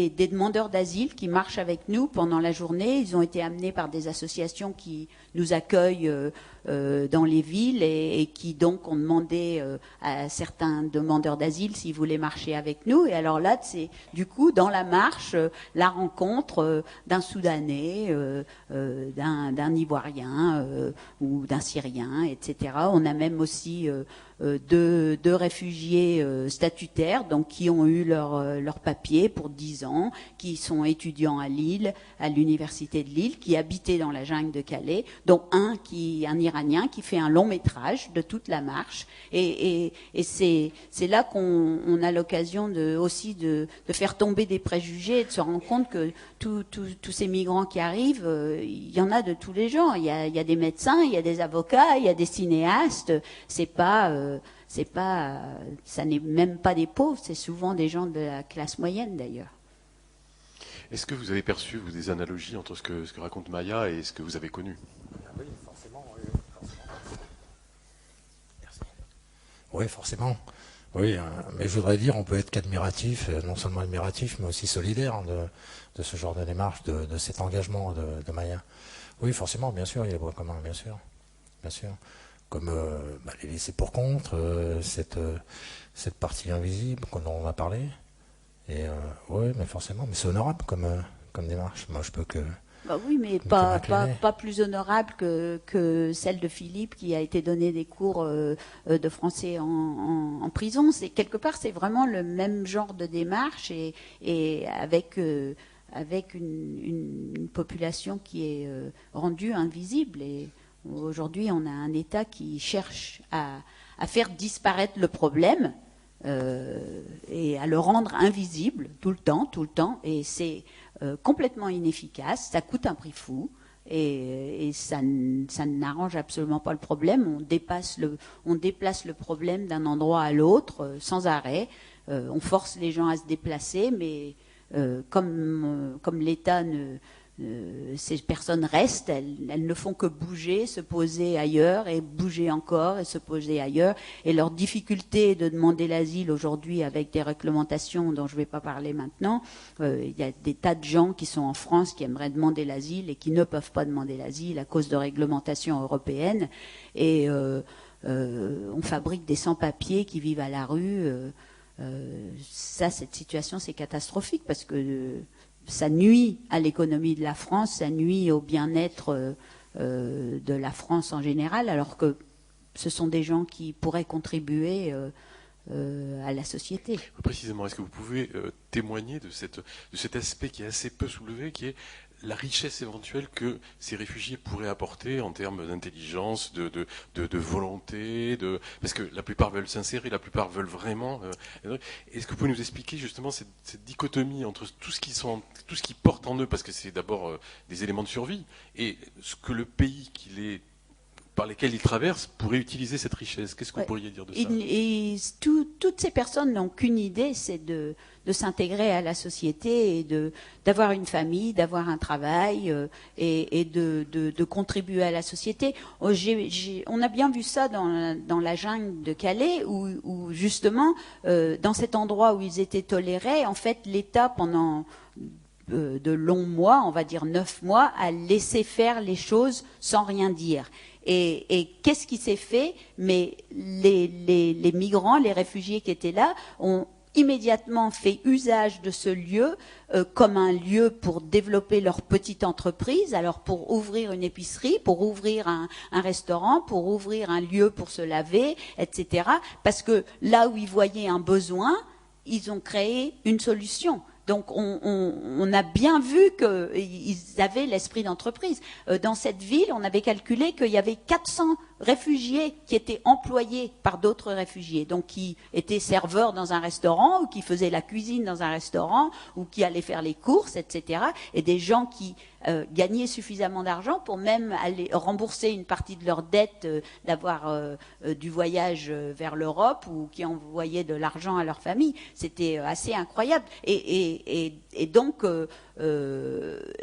demandeurs d'asile qui marchent avec nous pendant la journée. Ils ont été amenés par des associations qui nous accueillent dans les villes et qui donc ont demandé à certains demandeurs d'asile s'ils voulaient marcher avec nous. Et alors là, c'est du coup dans la marche la rencontre d'un Soudanais, d'un Ivoirien ou d'un Syrien hein, etc. On a même aussi deux réfugiés statutaires, donc qui ont eu leur papier pour 10 ans, qui sont étudiants à Lille, à l'université de Lille, qui habitaient dans la jungle de Calais, dont un Iranien qui fait un long métrage de toute la marche. Et c'est là qu'on a l'occasion aussi de faire tomber des préjugés et de se rendre compte que tous ces migrants qui arrivent, il y en a de tous les genres. Il y a des médecins, il y a des avocats, il y a des cinéastes. Ça n'est même pas des pauvres, c'est souvent des gens de la classe moyenne d'ailleurs. Est-ce que vous avez perçu des analogies entre ce que raconte Maya et ce que vous avez connu? Oui, forcément. Merci. Oui, forcément. Oui, mais je voudrais dire, on peut être qu'admiratif, non seulement admiratif, mais aussi solidaire de ce genre de démarche, de cet engagement de Maya. Oui, forcément, bien sûr, il y a des points communs, bien sûr. Comme les laissés pour compte, cette partie invisible dont on a parlé. Et oui, mais forcément, mais c'est honorable comme démarche. Moi, je peux que... Bah oui, mais pas plus honorable que celle de Philippe qui a été donné des cours de français en prison. Quelque part, c'est vraiment le même genre de démarche et avec une population qui est rendue invisible. Et aujourd'hui, on a un État qui cherche à faire disparaître le problème et à le rendre invisible tout le temps. Et c'est complètement inefficace, ça coûte un prix fou. Et ça n'arrange absolument pas le problème. On déplace le problème d'un endroit à l'autre sans arrêt. On force les gens à se déplacer, mais comme l'État ces personnes restent, elles ne font que bouger, se poser ailleurs et bouger encore et se poser ailleurs. Et leur difficulté de demander l'asile aujourd'hui avec des réglementations dont je ne vais pas parler maintenant, il y a des tas de gens qui sont en France qui aimeraient demander l'asile et qui ne peuvent pas demander l'asile à cause de réglementations européennes. Et on fabrique des sans-papiers qui vivent à la rue. Cette situation, c'est catastrophique parce que ça nuit à l'économie de la France, ça nuit au bien-être de la France en général, alors que ce sont des gens qui pourraient contribuer à la société. Précisément, est-ce que vous pouvez témoigner de cet aspect qui est assez peu soulevé, qui est la richesse éventuelle que ces réfugiés pourraient apporter en termes d'intelligence, de volonté, parce que la plupart veulent s'insérer, la plupart veulent vraiment. Est-ce que vous pouvez nous expliquer justement cette dichotomie entre tout ce qu'ils portent en eux, parce que c'est d'abord des éléments de survie, et ce que le pays par lesquels ils traversent pourrait utiliser cette richesse? Qu'est-ce que vous pourriez dire de ça? Toutes ces personnes n'ont qu'une idée, c'est de s'intégrer à la société et d'avoir une famille, d'avoir un travail et de contribuer à la société. On a bien vu ça dans la jungle de Calais où justement, dans cet endroit où ils étaient tolérés, en fait, l'État, pendant de longs mois, on va dire 9 mois, a laissé faire les choses sans rien dire. Et qu'est-ce qui s'est fait? Mais les migrants, les réfugiés qui étaient là, ont immédiatement fait usage de ce lieu comme un lieu pour développer leur petite entreprise, alors pour ouvrir une épicerie, pour ouvrir un restaurant, pour ouvrir un lieu pour se laver, etc. Parce que là où ils voyaient un besoin, ils ont créé une solution. Donc on a bien vu qu'ils avaient l'esprit d'entreprise. Dans cette ville, on avait calculé qu'il y avait 400 réfugiés qui étaient employés par d'autres réfugiés, donc qui étaient serveurs dans un restaurant ou qui faisaient la cuisine dans un restaurant ou qui allaient faire les courses, etc. Et des gens qui gagnaient suffisamment d'argent pour même aller rembourser une partie de leur dette d'avoir du voyage vers l'Europe ou qui envoyaient de l'argent à leur famille. C'était assez incroyable. Et donc,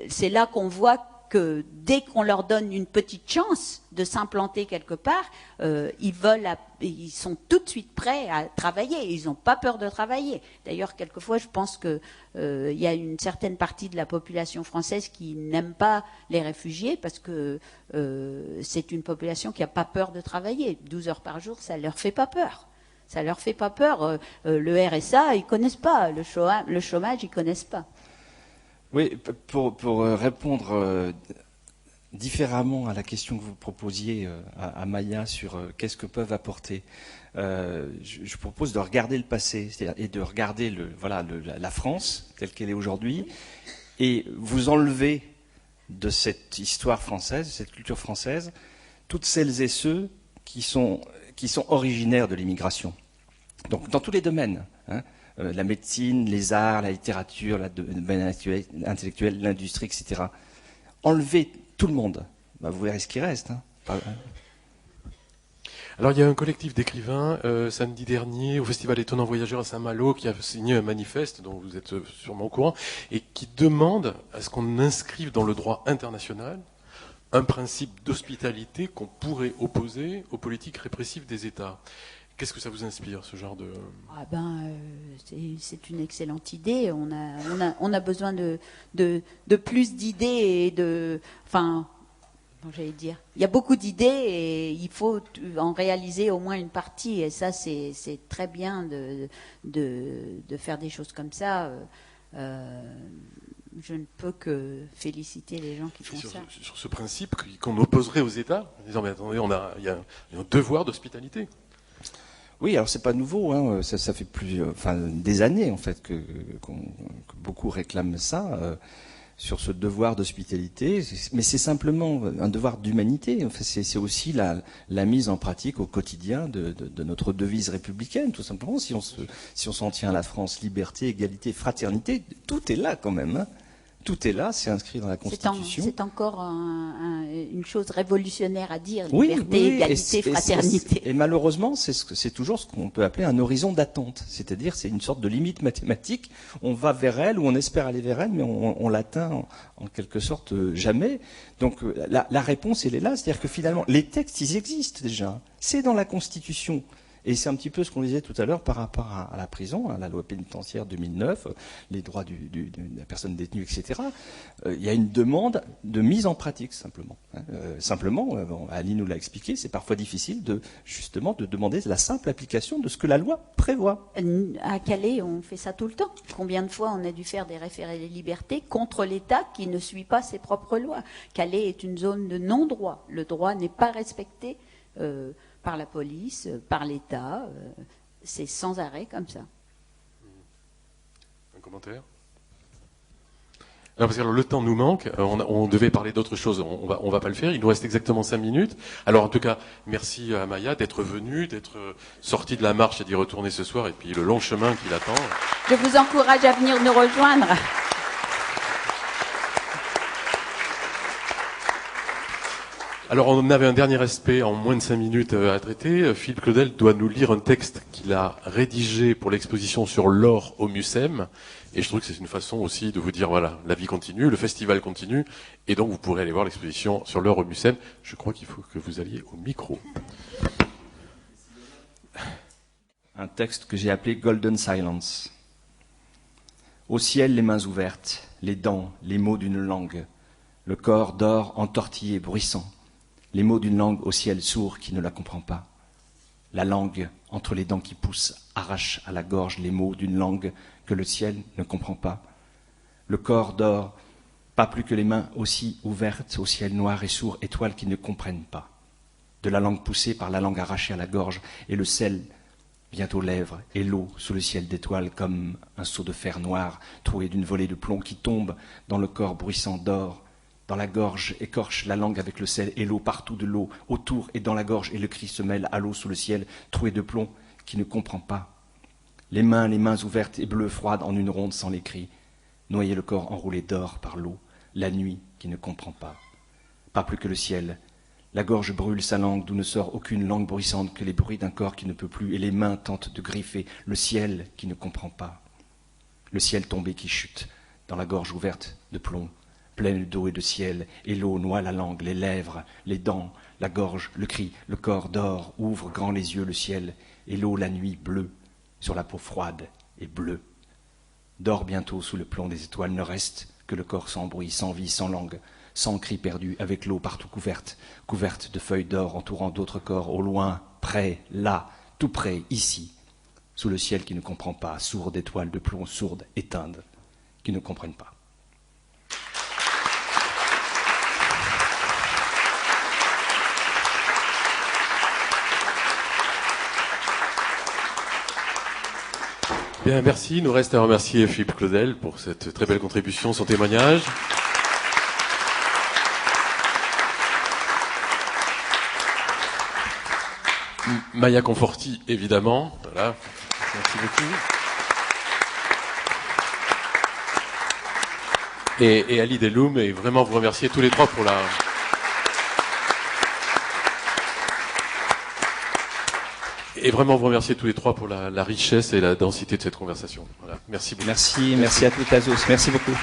c'est là qu'on voit que dès qu'on leur donne une petite chance de s'implanter quelque part, ils sont tout de suite prêts à travailler. Ils n'ont pas peur de travailler. D'ailleurs, quelquefois, je pense que il y a une certaine partie de la population française qui n'aime pas les réfugiés parce que c'est une population qui n'a pas peur de travailler. 12 heures par jour, ça leur fait pas peur. Ça leur fait pas peur. Le RSA, ils connaissent pas. Le chômage, ils connaissent pas. Oui, pour répondre différemment à la question que vous proposiez à Maya sur qu'est-ce que peuvent apporter. Je propose de regarder le passé, et de regarder la France telle qu'elle est aujourd'hui, et vous enlever de cette histoire française, de cette culture française, toutes celles et ceux qui sont originaires de l'immigration. Donc dans tous les domaines, hein, la médecine, les arts, la littérature, le domaine intellectuel, l'industrie, etc. Enlever tout le monde, vous verrez ce qui reste. Hein. Alors il y a un collectif d'écrivains samedi dernier au Festival Étonnant Voyageurs à Saint-Malo qui a signé un manifeste dont vous êtes sûrement au courant et qui demande à ce qu'on inscrive dans le droit international un principe d'hospitalité qu'on pourrait opposer aux politiques répressives des États. Qu'est-ce que ça vous inspire, ce genre de... C'est une excellente idée. On a besoin de plus d'idées et de... Enfin, j'allais dire, il y a beaucoup d'idées et il faut en réaliser au moins une partie. Et ça, c'est très bien de faire des choses comme ça. Je ne peux que féliciter les gens qui font ça. Sur ce principe qu'on opposerait aux États, en disant, mais attendez, il y a un devoir d'hospitalité. Oui, alors c'est pas nouveau, hein, ça fait des années en fait que beaucoup réclament ça. Sur ce devoir d'hospitalité, mais c'est simplement un devoir d'humanité. Enfin, c'est aussi la mise en pratique au quotidien de notre devise républicaine, tout simplement. Si on s'en tient à la France, liberté, égalité, fraternité, tout est là quand même. Hein. Tout est là, c'est inscrit dans la Constitution. C'est encore une chose révolutionnaire à dire, liberté, égalité, fraternité. Et malheureusement, c'est toujours ce qu'on peut appeler un horizon d'attente. C'est-à-dire, c'est une sorte de limite mathématique. On va vers elle, ou on espère aller vers elle, mais on l'atteint en quelque sorte jamais. Donc la réponse, elle est là. C'est-à-dire que finalement, les textes, ils existent déjà. C'est dans la Constitution. Et c'est un petit peu ce qu'on disait tout à l'heure par rapport à la prison, à la loi pénitentiaire 2009, les droits de la personne détenue, etc. Il y a une demande de mise en pratique, simplement. Ali nous l'a expliqué, c'est parfois difficile de demander la simple application de ce que la loi prévoit. À Calais, on fait ça tout le temps. Combien de fois on a dû faire des référés liberté contre l'État qui ne suit pas ses propres lois? Calais est une zone de non-droit. Le droit n'est pas respecté par la police, par l'État, c'est sans arrêt comme ça. Un commentaire ? Non, parce que le temps nous manque, on devait parler d'autre chose, on va pas le faire, il nous reste exactement 5 minutes. Alors en tout cas, merci à Maya d'être venue, d'être sortie de la marche et d'y retourner ce soir, et puis le long chemin qui l'attend. Je vous encourage à venir nous rejoindre. Alors on avait un dernier aspect en moins de 5 minutes à traiter. Philippe Claudel doit nous lire un texte qu'il a rédigé pour l'exposition sur l'or au Mucem. Et je trouve que c'est une façon aussi de vous dire, voilà, la vie continue, le festival continue, et donc vous pourrez aller voir l'exposition sur l'or au Mucem. Je crois qu'il faut que vous alliez au micro. Un texte que j'ai appelé Golden Silence. Au ciel, les mains ouvertes, les dents, les mots d'une langue, le corps d'or entortillé, bruissant. Les mots d'une langue au ciel sourd qui ne la comprend pas. La langue, entre les dents qui poussent, arrache à la gorge les mots d'une langue que le ciel ne comprend pas. Le corps d'or, pas plus que les mains aussi ouvertes au ciel noir et sourd, étoiles qui ne comprennent pas. De la langue poussée par la langue arrachée à la gorge, et le sel vient aux lèvres, et l'eau sous le ciel d'étoiles comme un seau de fer noir, troué d'une volée de plomb qui tombe dans le corps bruissant d'or. Dans la gorge, écorche la langue avec le sel et l'eau, partout de l'eau, autour et dans la gorge, et le cri se mêle à l'eau sous le ciel, troué de plomb, qui ne comprend pas. Les mains ouvertes et bleues froides en une ronde sans les cris, noyer le corps enroulé d'or par l'eau, la nuit qui ne comprend pas. Pas plus que le ciel, la gorge brûle sa langue d'où ne sort aucune langue bruissante que les bruits d'un corps qui ne peut plus, et les mains tentent de griffer le ciel qui ne comprend pas. Le ciel tombé qui chute dans la gorge ouverte de plomb, pleine d'eau et de ciel, et l'eau noie la langue, les lèvres, les dents, la gorge, le cri, le corps d'or, ouvre grand les yeux le ciel, et l'eau la nuit bleue, sur la peau froide et bleue. D'or bientôt sous le plomb des étoiles, ne reste que le corps sans bruit, sans vie, sans langue, sans cri perdu, avec l'eau partout couverte, couverte de feuilles d'or entourant d'autres corps, au loin, près, là, tout près, ici, sous le ciel qui ne comprend pas, sourd d'étoiles de plomb, sourde, éteintes, qui ne comprennent pas. Bien, merci. Il nous reste à remercier Philippe Claudel pour cette très belle contribution, son témoignage. Maya Conforti, évidemment. Voilà. Merci beaucoup. Et Ali Deloum, et vraiment vous remercier tous les trois pour la... Et vraiment vous remercier tous les trois pour la richesse et la densité de cette conversation. Voilà. Merci beaucoup. Merci à toutes et à tous. Merci beaucoup.